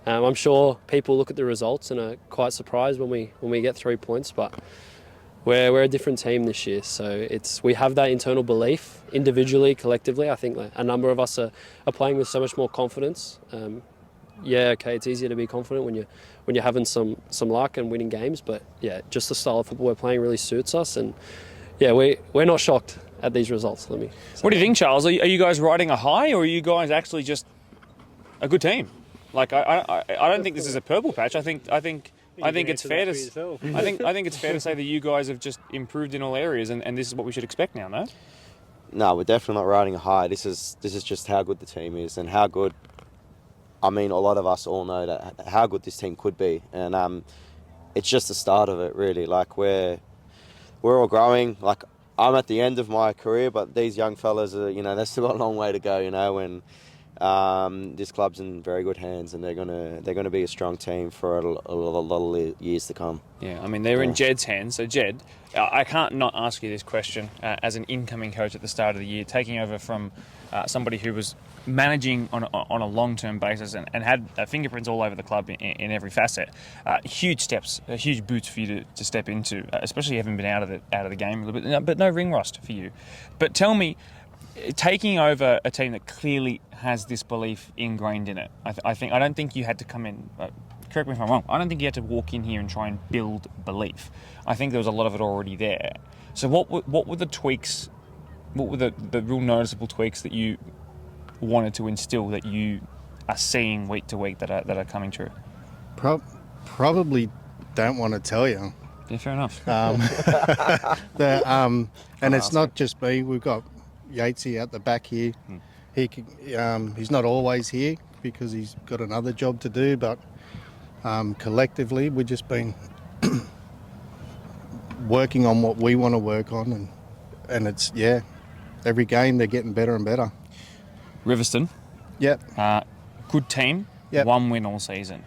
I'm sure people look at the results and are quite surprised when we get 3 points, but we're a different team this year. So we have that internal belief individually, collectively. I think a number of us are playing with so much more confidence. It's easier to be confident when you're having some luck and winning games, but just the style of football we're playing really suits us, and we're not shocked at these results. Let me say. What do you think, Charles? Are you guys riding a high, or are you guys actually just a good team? Like, I don't think this is a purple patch. I think it's fair to I think it's fair to say that you guys have just improved in all areas, and this is what we should expect now, no? No, we're definitely not riding a high. This is just how good the team is, and how good. I mean, a lot of us all know that how good this team could be, and it's just the start of it, really. Like, we're all growing. Like, I'm at the end of my career, but these young fellas are, they've still got a long way to go, and this club's in very good hands, and they're gonna be a strong team for a lot of years to come. Yeah, I mean, they're in Jed's hands. So Jed, I can't not ask you this question as an incoming coach at the start of the year, taking over from somebody who was managing on a long-term basis and had fingerprints all over the club in every facet. Huge steps, huge boots for you to step into, especially having been out of the game a little bit, but no ring rust for you. But tell me, taking over a team that clearly has this belief ingrained in it, I don't think you had to come in. Correct me if I'm wrong. I don't think you had to walk in here and try and build belief. I think there was a lot of it already there. So what were the tweaks? What were the real noticeable tweaks that you wanted to instill that you are seeing week to week that are coming true? Probably don't want to tell you. Yeah, fair enough. And it's not just me. We've got 𝗹cie at the back here. He's not always here because he's got another job to do, but collectively we've just been working on what we want to work on, and it's every game they're getting better and better. Riverston. Yep. Good team. Yep. 1 win all season.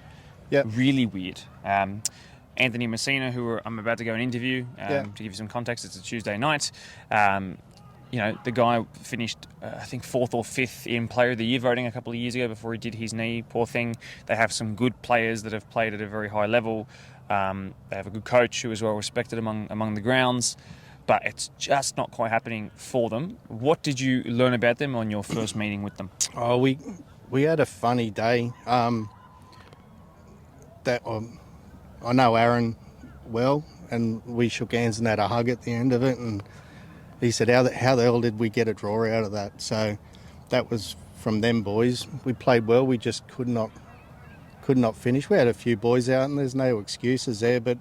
Yep. Really weird. Anthony Messina, who I'm about to go and interview, to give you some context, it's a Tuesday night. The guy finished, I think, 4th or 5th in Player of the Year voting a couple of years ago before he did his knee. Poor thing. They have some good players that have played at a very high level. They have a good coach who is well respected among the grounds, but it's just not quite happening for them. What did you learn about them on your first meeting with them? Oh, we had a funny day. I know Aaron well, and we shook hands and had a hug at the end of it, and he said, how the hell did we get a draw out of that? So that was from them boys. We played well, we just could not finish. We had a few boys out, and there's no excuses there, but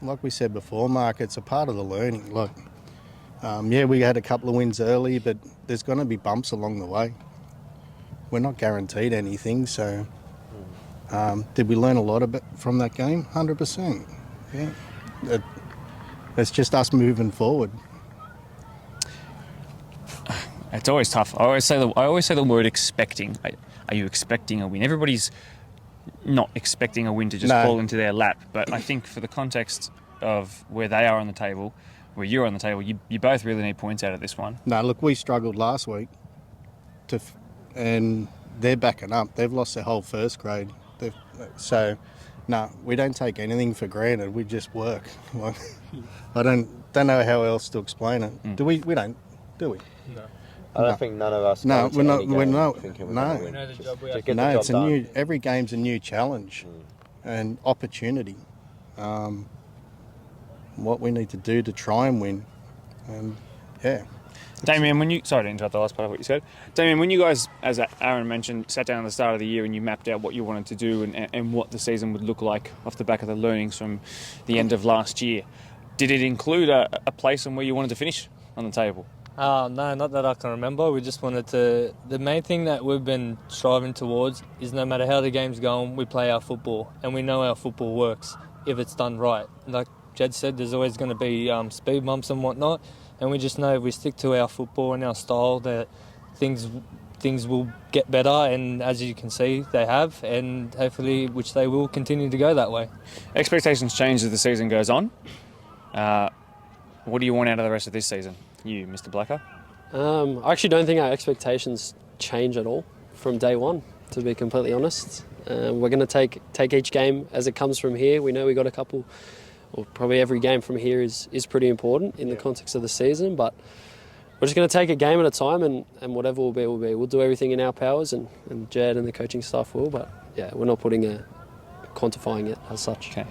like we said before, Mark, it's a part of the learning. Look, we had a couple of wins early, but there's going to be bumps along the way. We're not guaranteed anything, so did we learn a lot from that game? 100%. Yeah. It's just us moving forward. It's always tough. I always say the word expecting. Are you expecting a win? Everybody's not expecting a win to just fall into their lap, but I think for the context of where they are on the table, where you're on the table, you both really need points out of this one. No, look, we struggled last week, and they're backing up. They've lost their whole first grade. So no, we don't take anything for granted. We just work. Like, I don't know how else to explain it. Do we? We don't, do we? No. I don't think none of us. No, we're not. We're not. Thinking No, we know the job we have. no. It's a new. Every game's a new challenge and opportunity. What we need to do to try and win, and yeah. Damien, when you, sorry to interrupt the last part of what you said. Damien, when you guys, as Aaron mentioned, sat down at the start of the year and you mapped out what you wanted to do and what the season would look like off the back of the learnings from the end of last year, did it include a place on where you wanted to finish on the table? No, not that I can remember. We just wanted to... The main thing that we've been striving towards is no matter how the game's going, we play our football, and we know our football works if it's done right. Like Jed said, there's always going to be speed bumps and whatnot, and we just know if we stick to our football and our style that things will get better, and as you can see, they have, and hopefully, which they will continue to go that way. Expectations change as the season goes on. What do you want out of the rest of this season? You, Mr. Blacker? I actually don't think our expectations change at all from day one, to be completely honest. We're going to take each game as it comes from here. We know we got a couple, or probably every game from here is pretty important in the context of the season, but we're just going to take a game at a time, and whatever will be, will be. We'll do everything in our powers, and Jed and the coaching staff will, but yeah, we're not quantifying it as such. Okay.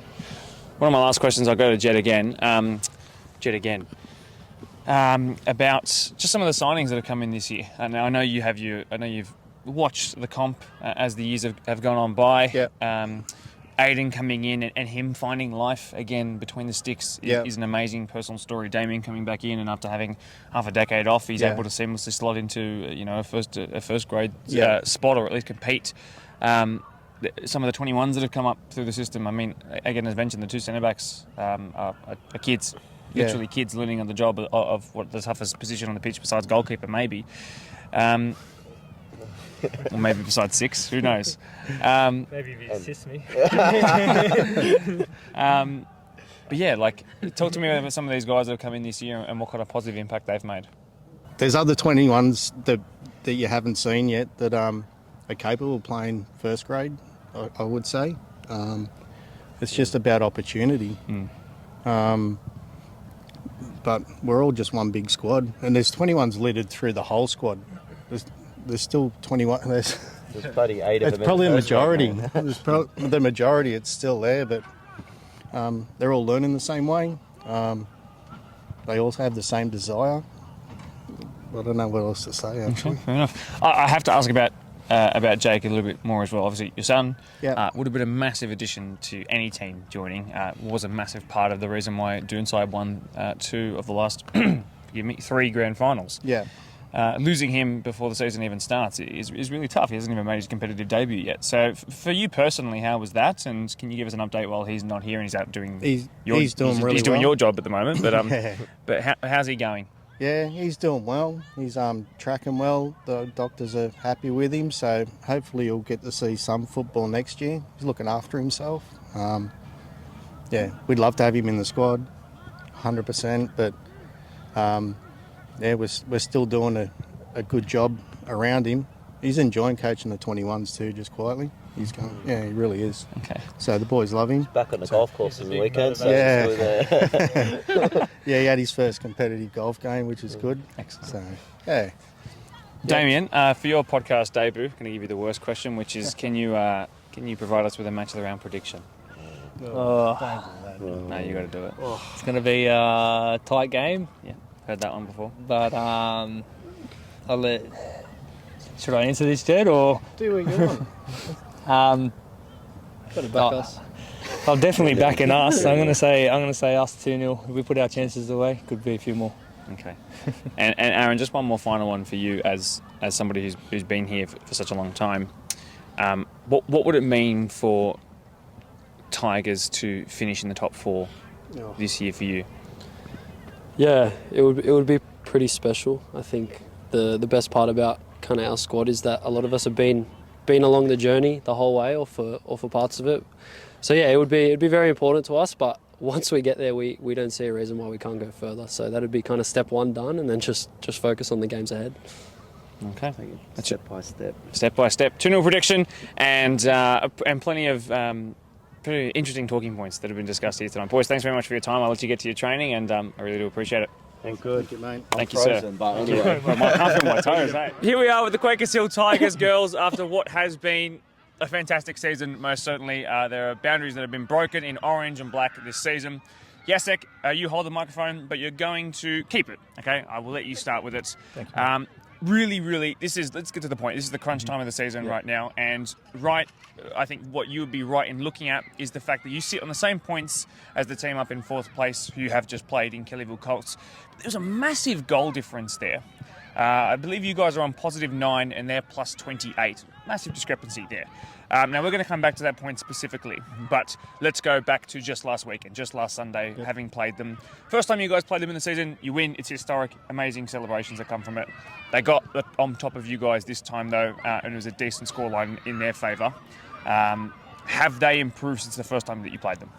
One of my last questions, I'll go to Jed again. About just some of the signings that have come in this year. And I know you've watched the comp as the years have gone on by. Yeah. Aiden coming in and him finding life again between the sticks is an amazing personal story. Damien coming back in, and after having half a decade off, he's able to seamlessly slot into a first grade spot, or at least compete. Some of the 21s that have come up through the system. I mean, again, as mentioned, the two centre backs are kids. Literally kids learning on the job of what the toughest position on the pitch besides goalkeeper, maybe. Or maybe besides six, who knows? Maybe if you assist me. But yeah, talk to me about some of these guys that have come in this year and what kind of positive impact they've made. There's other 21s that you haven't seen yet that are capable of playing first grade, I would say. It's just about opportunity. But we're all just one big squad, and there's 21s littered through the whole squad. There's still 21. There's bloody 8 of them. It's probably a majority. The majority, it's still there, but they're all learning the same way. They all have the same desire. I don't know what else to say, actually. Okay, fair enough. I have to ask about Jake a little bit more as well. Obviously, your son would have been a massive addition to any team joining. Was a massive part of the reason why Doonside won 2 of the last 3 grand finals. Yeah. Losing him before the season even starts is really tough. He hasn't even made his competitive debut yet. So for you personally, how was that? And can you give us an update while he's not here and he's out doing he's doing really he's doing well. your job at the moment. But but how's he going? Yeah, he's doing well. He's tracking well. The doctors are happy with him, so hopefully he'll get to see some football next year. He's looking after himself. We'd love to have him in the squad, 100%. But we're still doing a good job around him. He's enjoying coaching the 21s too, just quietly. He's going, he really is. Okay. So the boys love him. Back on the golf course in the weekend. So he had his first competitive golf game, which is good. Excellent. So, yeah. Damien, for your podcast debut, I'm going to give you the worst question, which is, can you provide us with a match of the round prediction? No, you got to do it. It's going to be a tight game. Yeah, heard that one before. But should I answer this, Jed, or do what you want? Got to back us. I'm definitely backing us. I'm going to say us 2-0. If we put our chances away, could be a few more. Okay. And Aaron, just one more final one for you as somebody who's been here for such a long time. What would it mean for Tigers to finish in the top 4 this year for you? Yeah, it would be pretty special. I think the best part about kind of our squad is that a lot of us have been along the journey the whole way, or for parts of it. So yeah, it'd be very important to us. But once we get there, we don't see a reason why we can't go further. So that'd be kind of step 1 done, and then just focus on the games ahead. Okay, step by step. Step by step. 2-0 prediction, and plenty of pretty interesting talking points that have been discussed here tonight. Boys, thanks very much for your time. I'll let you get to your training, and I really do appreciate it. Thank you, mate. Thank you, sir. But anyway. I can't feel my toes, mate. Here we are with the Quakers Hill Tigers girls after what has been a fantastic season, most certainly. There are boundaries that have been broken in orange and black this season. Jacek, you hold the microphone, but you're going to keep it, okay? I will let you start with it. Thank you. Really, let's get to the point. This is the crunch time of the season right now, and I think what you would be right in looking at is the fact that you sit on the same points as the team up in 4th place who you have just played in Kellyville Colts. There's a massive goal difference there. I believe you guys are on +9 and they're +28. Massive discrepancy there. Now we're going to come back to that point specifically, but let's go back to just last week and just last Sunday, having played them. First time you guys played them in the season, you win. It's historic, amazing celebrations that come from it. They got on top of you guys this time though, and it was a decent scoreline in their favour. Have they improved since the first time that you played them?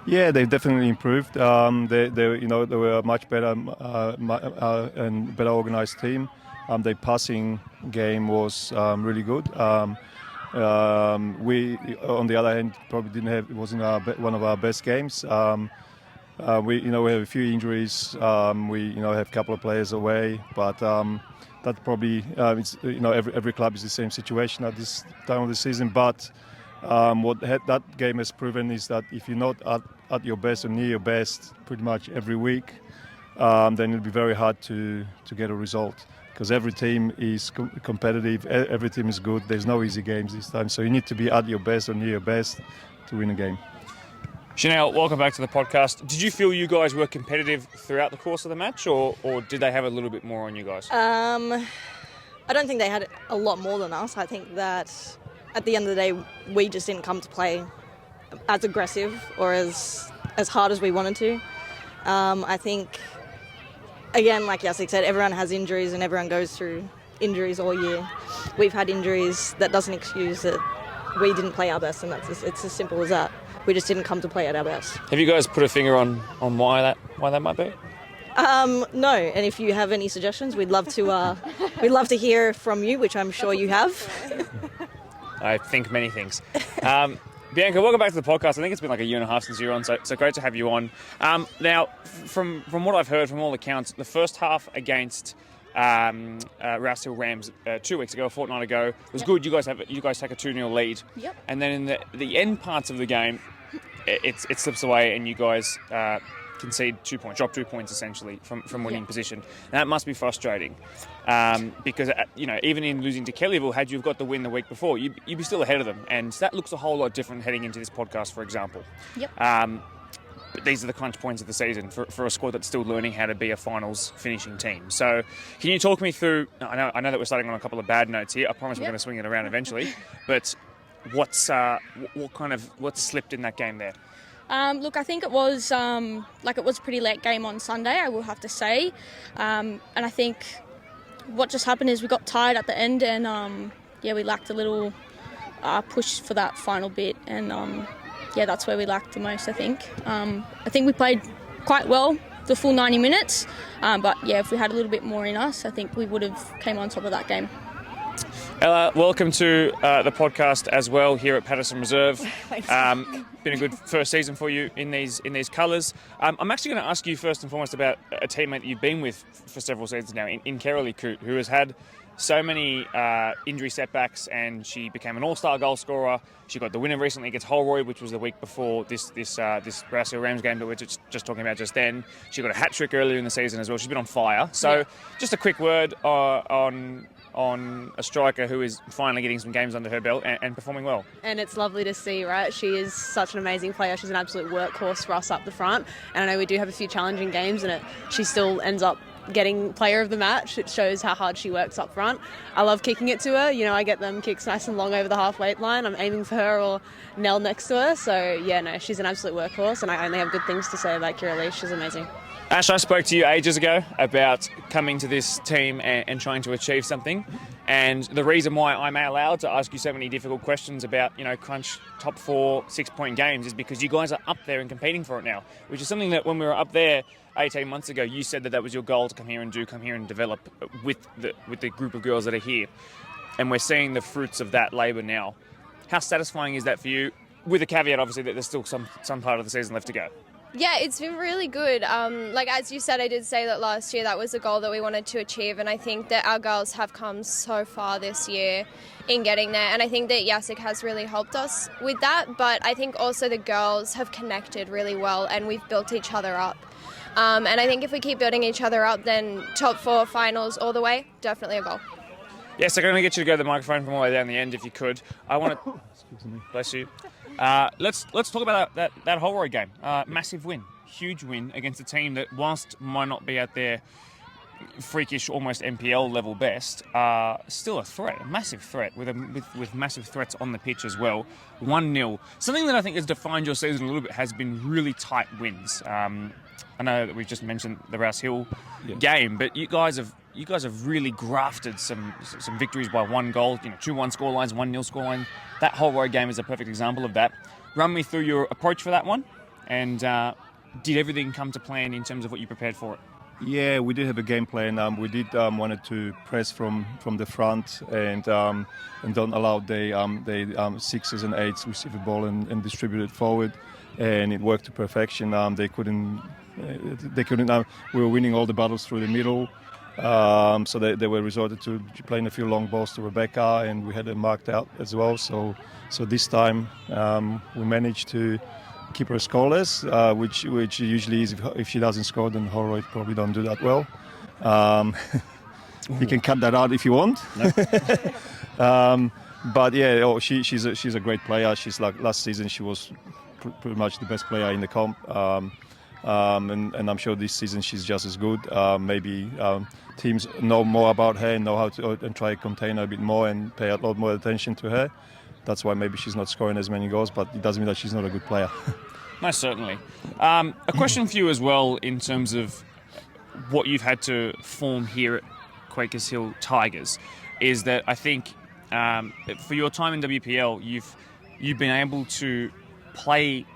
Yeah, they've definitely improved. They were a much better and better organised team. Their passing game was really good. We, on the other hand, probably didn't have. It wasn't one of our best games. We have a few injuries. We have a couple of players away, but that probably every club is the same situation at this time of the season. But what that game has proven is that if you're not at your best or near your best pretty much every week, then it'll be very hard to get a result. Because every team is competitive, every team is good. There's no easy games this time, so you need to be at your best or near your best to win a game. Chanel, welcome back to the podcast. Did you feel you guys were competitive throughout the course of the match, or did they have a little bit more on you guys? I don't think they had a lot more than us. I think that at the end of the day, we just didn't come to play as aggressive or as hard as we wanted to. I think, again, like Jacek said, everyone has injuries and everyone goes through injuries all year. We've had injuries. That doesn't excuse that we didn't play our best, and it's as simple as that. We just didn't come to play at our best. Have you guys put a finger on why that might be? No, and if you have any suggestions, we'd love to hear from you, which I'm sure you have. I think many things. Bianca, welcome back to the podcast. I think it's been like 1.5 years since you were on, so great to have you on. Now, from what I've heard from all accounts, the first half against 𝗹selvfølg-𝗶H 2 weeks ago, a fortnight ago, was good. You guys take a 2-0 lead. Yep. And then in the end parts of the game, it slips away and you guys concede 2 points, drop 2 points essentially from winning position. And that must be frustrating because even in losing to Kellyville, had you got the win the week before, you'd be still ahead of them, and that looks a whole lot different heading into this podcast, for example. Yep. But these are the crunch points of the season for a squad that's still learning how to be a finals finishing team. So, can you talk me through? I know that we're starting on a couple of bad notes here. I promise we're going to swing it around eventually. But what's slipped in that game there? Look, I think it was a pretty late game on Sunday, I will have to say. And I think what just happened is we got tired at the end and, we lacked a little push for that final bit. And, that's where we lacked the most, I think. I think we played quite well the full 90 minutes. But, if we had a little bit more in us, I think we would have came on top of that game. Ella, welcome to the podcast as well here at Patterson Reserve. Thanks. Been a good first season for you in these colours. I'm actually going to ask you first and foremost about a teammate that you've been with for several seasons now, in 𝗹Ç, who has had so many injury setbacks, and she became an all-star goal scorer. She got the winner recently against Holroyd, which was the week before this 𝗹ឆ-Rams game that we're just talking about just then. She got a hat-trick earlier in the season as well. She's been on fire. So just a quick word on a striker who is finally getting some games under her belt and performing well. And it's lovely to see, right? She is such an amazing player. She's an absolute workhorse for us up the front. And I know we do have a few challenging games, and she still ends up getting player of the match. It shows how hard she works up front. I love kicking it to her. I get them kicks nice and long over the halfway line. I'm aiming for her or Nell next to her. So, she's an absolute workhorse, and I only have good things to say about 𝗹ឆ. She's amazing. Ash, I spoke to you ages ago about coming to this team and trying to achieve something. And the reason why I'm allowed to ask you so many difficult questions about, crunch top 4 6-point games is because you guys are up there and competing for it now, which is something that when we were up there 18 months ago, you said that was your goal to come here and develop with the group of girls that are here. And we're seeing the fruits of that labour now. How satisfying is that for you? with a caveat, obviously, that there's still some part of the season left to go. Yeah, it's been really good. Like as you said, I did say that last year that was a goal that we wanted to achieve, and I think that our girls have come so far this year in getting there, and I think that 𝗹C has really helped us with that, but I think also the girls have connected really well and we've built each other up. And I think if we keep building each other up, then top 4 finals all the way, definitely a goal. Yes, I'm going to get you to go to the microphone from all the way down the end if you could. I want to... Excuse me. Bless you. Let's talk about that Holroyd game. Massive win. Huge win against a team that, whilst might not be at their freakish, almost NPL level best, still a threat, a massive threat, with massive threats on the pitch as well. 1-0. Something that I think has defined your season a little bit has been really tight wins. I know that we've just mentioned the Rouse Hill game, but you guys have really grafted some victories by 1 goal, 2-1 scorelines, 1-0 scoreline. That Holroyd game is a perfect example of that. Run me through your approach for that one, and did everything come to plan in terms of what you prepared for it? Yeah, we did have a game plan. We did wanted to press from the front and don't allow the 6s and 8s receive the ball and distribute it forward, and it worked to perfection. They couldn't. We were winning all the battles through the middle, so they were resorted to playing a few long balls to Rebecca, and we had them marked out as well. So this time we managed to keep her scoreless, which usually is if she doesn't score, then Holroyd probably don't do that well. You can cut that out if you want. But yeah, she's a great player. She's like last season she was pretty much the best player in the comp. And I'm sure this season she's just as good. Maybe teams know more about her and know how to and try to contain her a bit more and pay a lot more attention to her. That's why maybe she's not scoring as many goals, but it doesn't mean that she's not a good player. Most certainly. A question for you as well in terms of what you've had to form here at Quakers Hill Tigers is that I think for your time in WPL, you've been able to play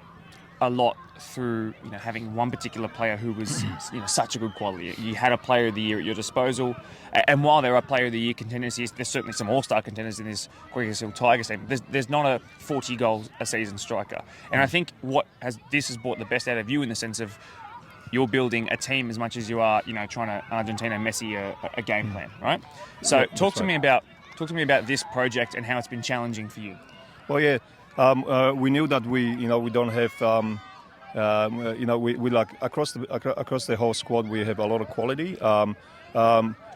a lot through having one particular player who was such a good quality. You had a player of the year at your disposal, and while there are player of the year contenders, there's certainly some all-star contenders in this Quakers Hill Tigers team. There's not a 40 goals a season striker, and I think this has brought the best out of you in the sense of you're building a team as much as you are trying to Argentina Messi a game plan, right? So talk to me about this project and how it's been challenging for you. Well, yeah, we knew that we don't have. We like across the whole squad we have a lot of quality.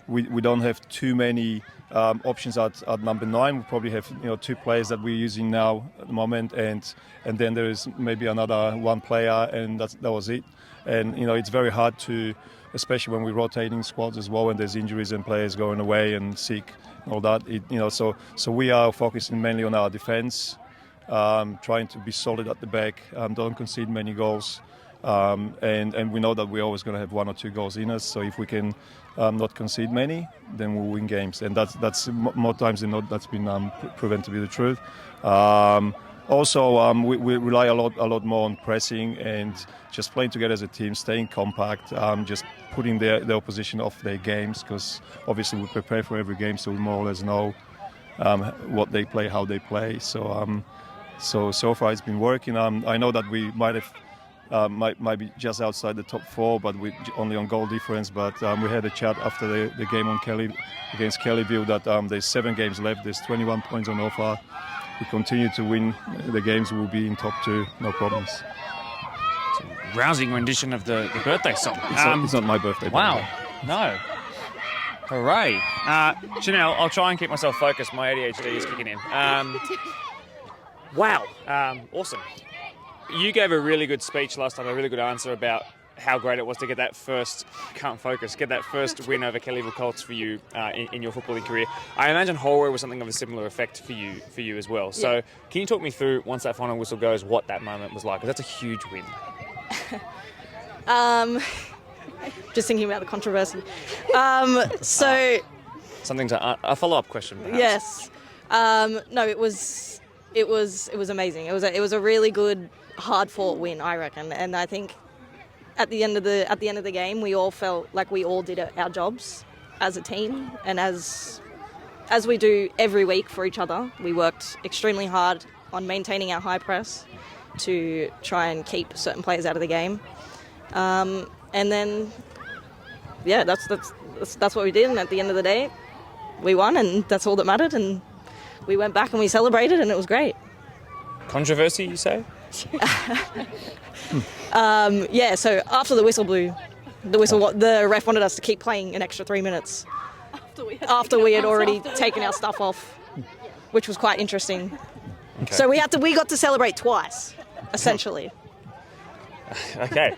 We don't have too many options at number 9. We probably have 2 players that we're using now at the moment, and then there is maybe another 1 player, and that was it. And it's very hard to, especially when we're rotating squads as well, and there's injuries and players going away and sick, and all that. So we are focusing mainly on our defence. Trying to be solid at the back, don't concede many goals, and we know that we're always going to have 1 or 2 goals in us. So if we can not concede many, then we'll win games, and that's more times than not that's been proven to be the truth. Also, we rely a lot more on pressing and just playing together as a team, staying compact, just putting the opposition off their games, because obviously we prepare for every game, so we more or less know what they play, how they play. So far it's been working. I know that we might be just outside the top 4, but we only on goal difference. But we had a chat after the game against Kellyville that there's 7 games left. There's 21 points on offer. We continue to win the games. We'll be in top 2, no problems. It's a rousing rendition of the birthday song. It's not my birthday. Wow, no. Hooray. Chanel, I'll try and keep myself focused. My ADHD is kicking in. Wow, awesome. You gave a really good speech last time, a really good answer about how great it was to get that first, get that first win over Kellyville Colts for you in your footballing career. I imagine Holroyd was something of a similar effect for you as well. So can you talk me through, once that final whistle goes, what that moment was like? Because that's a huge win. Just thinking about the controversy. Something to a follow-up question, perhaps. Yes. No, it was amazing. It was a really good, hard-fought win, I reckon. And I think at the end of the game, we all felt like we all did our jobs as a team, and as we do every week for each other. We worked extremely hard on maintaining our high press to try and keep certain players out of the game. And then, yeah, that's what we did. And at the end of the day, we won, and that's all that mattered. And we went back and we celebrated, and it was great. Controversy, you say? Yeah, so after the whistle blew, the ref wanted us to keep playing an extra 3 minutes after we had already taken our stuff off, which was quite interesting. Okay. So we got to celebrate twice, essentially. Okay,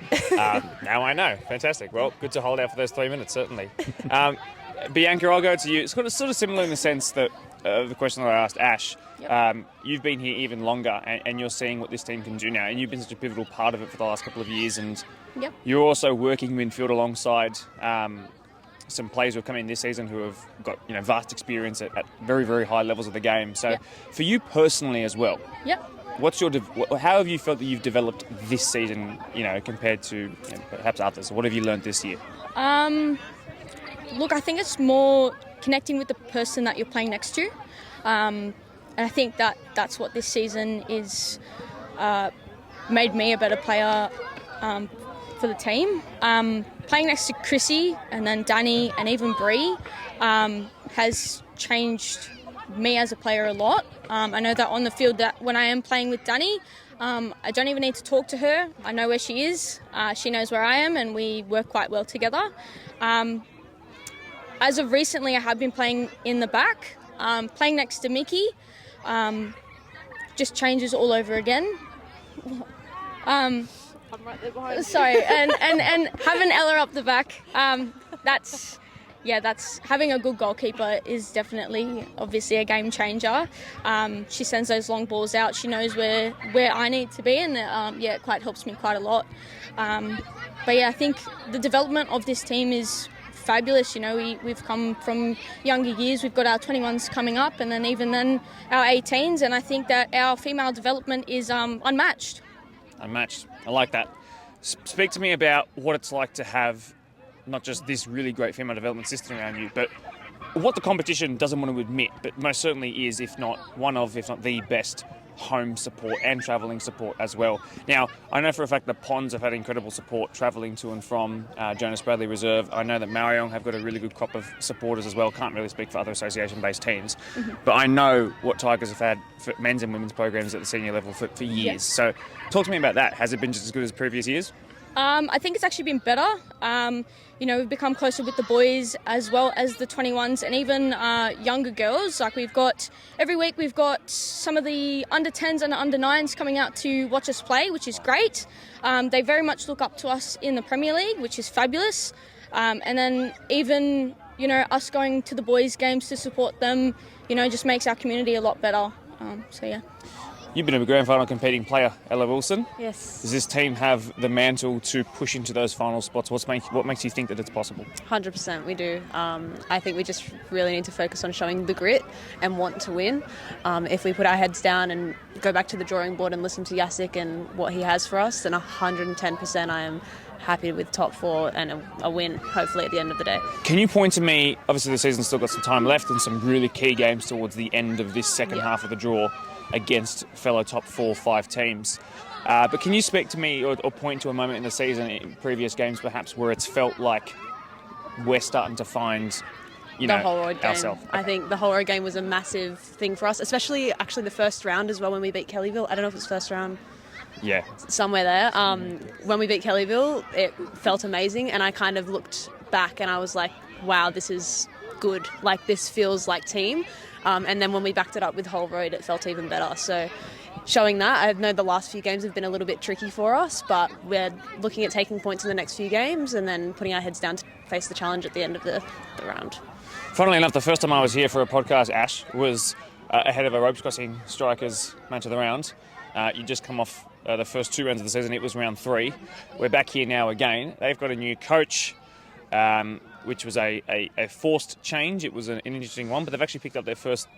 now I know. Fantastic. Well, good to hold out for those 3 minutes, certainly. Bianca, I'll go to you. It's sort of similar in the sense that the question that I asked Ash, you've been here even longer and you're seeing what this team can do now, and you've been such a pivotal part of it for the last couple of years, and you're also working midfield alongside some players who have come in this season who have got vast experience at very, very high levels of the game. So for you personally as well, what's how have you felt that you've developed this season, compared to perhaps others? What have you learned this year? Look, I think it's more connecting with the person that you're playing next to. And I think that's what this season is made me a better player for the team. Playing next to Chrissy and then Danny and even 𝗶ощ has changed me as a player a lot. I know that on the field, that when I am playing with Danny, I don't even need to talk to her. I know where she is. She knows where I am, and we work quite well together. As of recently, I have been playing in the back. Playing next to Mickey just changes all over again. I'm right there behind you. Sorry, and having Ella up the back, that's having a good goalkeeper is definitely obviously a game changer. She sends those long balls out. She knows where I need to be, and it quite helps me quite a lot. But yeah, I think the development of this team is fabulous. We've come from younger years. We've got our 21s coming up, and then our 18s, and I think that our female development is unmatched. Unmatched. I like that. Speak to me about what it's like to have not just this really great female development system around you, but what the competition doesn't want to admit, but most certainly is, if not the best home support and travelling support as well. Now, I know for a fact the Ponds have had incredible support travelling to and from Jonas Bradley Reserve. I know that Marion have got a really good crop of supporters as well. Can't really speak for other association-based teams. But I know what Tigers have had for men's and women's programs at the senior level for years. So talk to me about that. Has it been just as good as previous years? I think it's actually been better. We've become closer with the boys as well as the 21s and even younger girls. Like every week we've got some of the under 10s and under 9s coming out to watch us play, which is great. They very much look up to us in the Premier League, which is fabulous. And then even, us going to the boys' games to support them, just makes our community a lot better. You've been a grand final competing player, Ella Wilson. Yes. Does this team have the mantle to push into those final spots? What makes you think that it's possible? 100% we do. I think we just really need to focus on showing the grit and want to win. If we put our heads down and go back to the drawing board and listen to 𝗹ηκε and what he has for us, then 110% I am happy with top 4 and a win, hopefully, at the end of the day. Can you point to me, obviously the season's still got some time left and some really key games towards the end of this second half of the draw against fellow top 4-5 teams. But can you speak to me or point to a moment in the season, in previous games perhaps, where it's felt like we're starting to find, the Holroyd game. Ourselves? I think the Holroyd game was a massive thing for us, especially actually the first round as well when we beat Kellyville. I don't know if it was first round. Yeah. Somewhere there. When we beat Kellyville, it felt amazing, and I kind of looked back and I was like, wow, this is good. Like, this feels like team. And then when we backed it up with Holroyd, it felt even better. So showing that, I know the last few games have been a little bit tricky for us, but we're looking at taking points in the next few games and then putting our heads down to face the challenge at the end of the round. Funnily enough, the first time I was here for a podcast, Ash, was ahead of a ropes crossing strikers match of the round. You just come off the first 2 rounds of the season. It was round 3. We're back here now again. They've got a new coach, which was a forced change. It was an interesting one, but they've actually picked up their first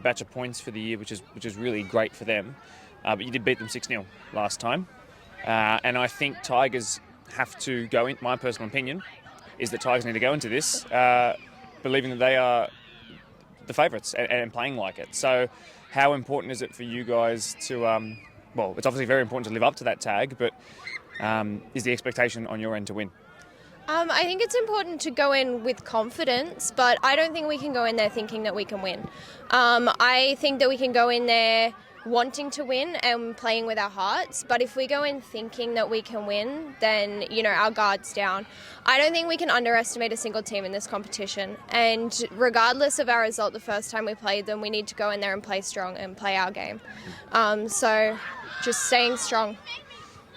batch of points for the year, which is really great for them. But you did beat them 6-0 last time. And I think Tigers have to go in, my personal opinion, is that Tigers need to go into this believing that they are the favourites and playing like it. So how important is it for you guys to, well, it's obviously very important to live up to that tag, but is the expectation on your end to win? I think it's important to go in with confidence, but I don't think we can go in there thinking that we can win. I think that we can go in there wanting to win and playing with our hearts, but if we go in thinking that we can win, then, you know, our guard's down. I don't think we can underestimate a single team in this competition, and regardless of our result the first time we played them, we need to go in there and play strong and play our game. So just staying strong.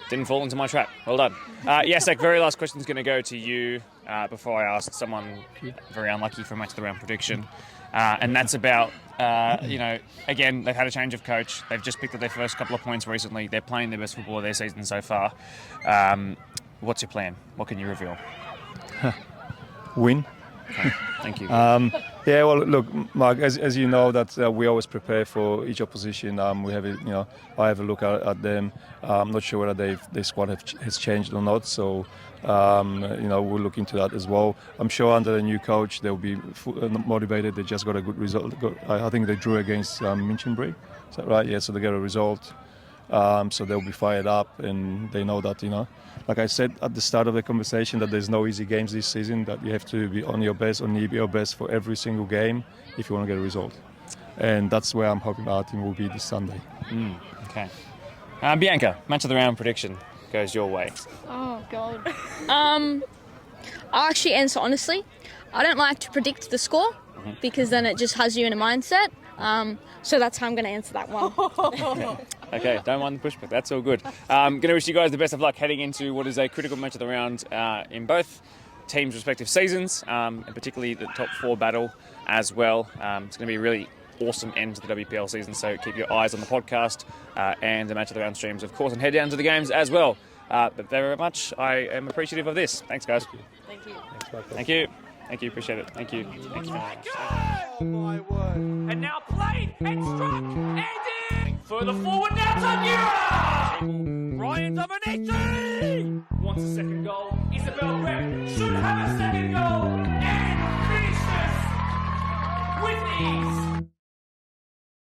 Didn't fall into my trap. Well done. Jacek, very last question is going to go to you before I ask someone very unlucky for match of the round prediction. And that's about, you know, again, they've had a change of coach. They've just picked up their first couple of points recently. They're playing their best football of their season so far. What's your plan? What can you reveal? Win. Okay. Thank you. Yeah, well, look, Mark, as you know, that we always prepare for each opposition. We have, I have a look at them. I'm not sure whether their squad has changed or not. So, we'll look into that as well. I'm sure under the new coach they'll be motivated. They just got a good result. I think they drew against 𝗹ន់𝗶হি. Is that right? Yeah. So they get a result. So they'll be fired up, and they know that, like I said at the start of the conversation, that there's no easy games this season, that you have to be on your best, for every single game if you want to get a result. And that's where I'm hoping our team will be this Sunday. Okay. Bianca, match of the round prediction goes your way. Oh, God. I'll actually answer honestly. I don't like to predict the score because then it just has you in a mindset. So that's how I'm going to answer that one. Okay, don't mind the pushback. That's all good. Going to wish you guys the best of luck heading into what is a critical match of the round in both teams' respective seasons, and particularly the top 4 battle as well. It's going to be a really awesome end to the WPL season, so keep your eyes on the podcast and the match of the round streams, of course, and head down to the games as well. But very much, I am appreciative of this. Thanks, guys. Thank you. Thank you. Thank you. Appreciate it. Thank you. Thank you. Oh my word. And now played and struck and in. Further forward now, Tangira. Ryan Dominici wants a second goal. 𝗹elle should have a second goal and finishes with ease.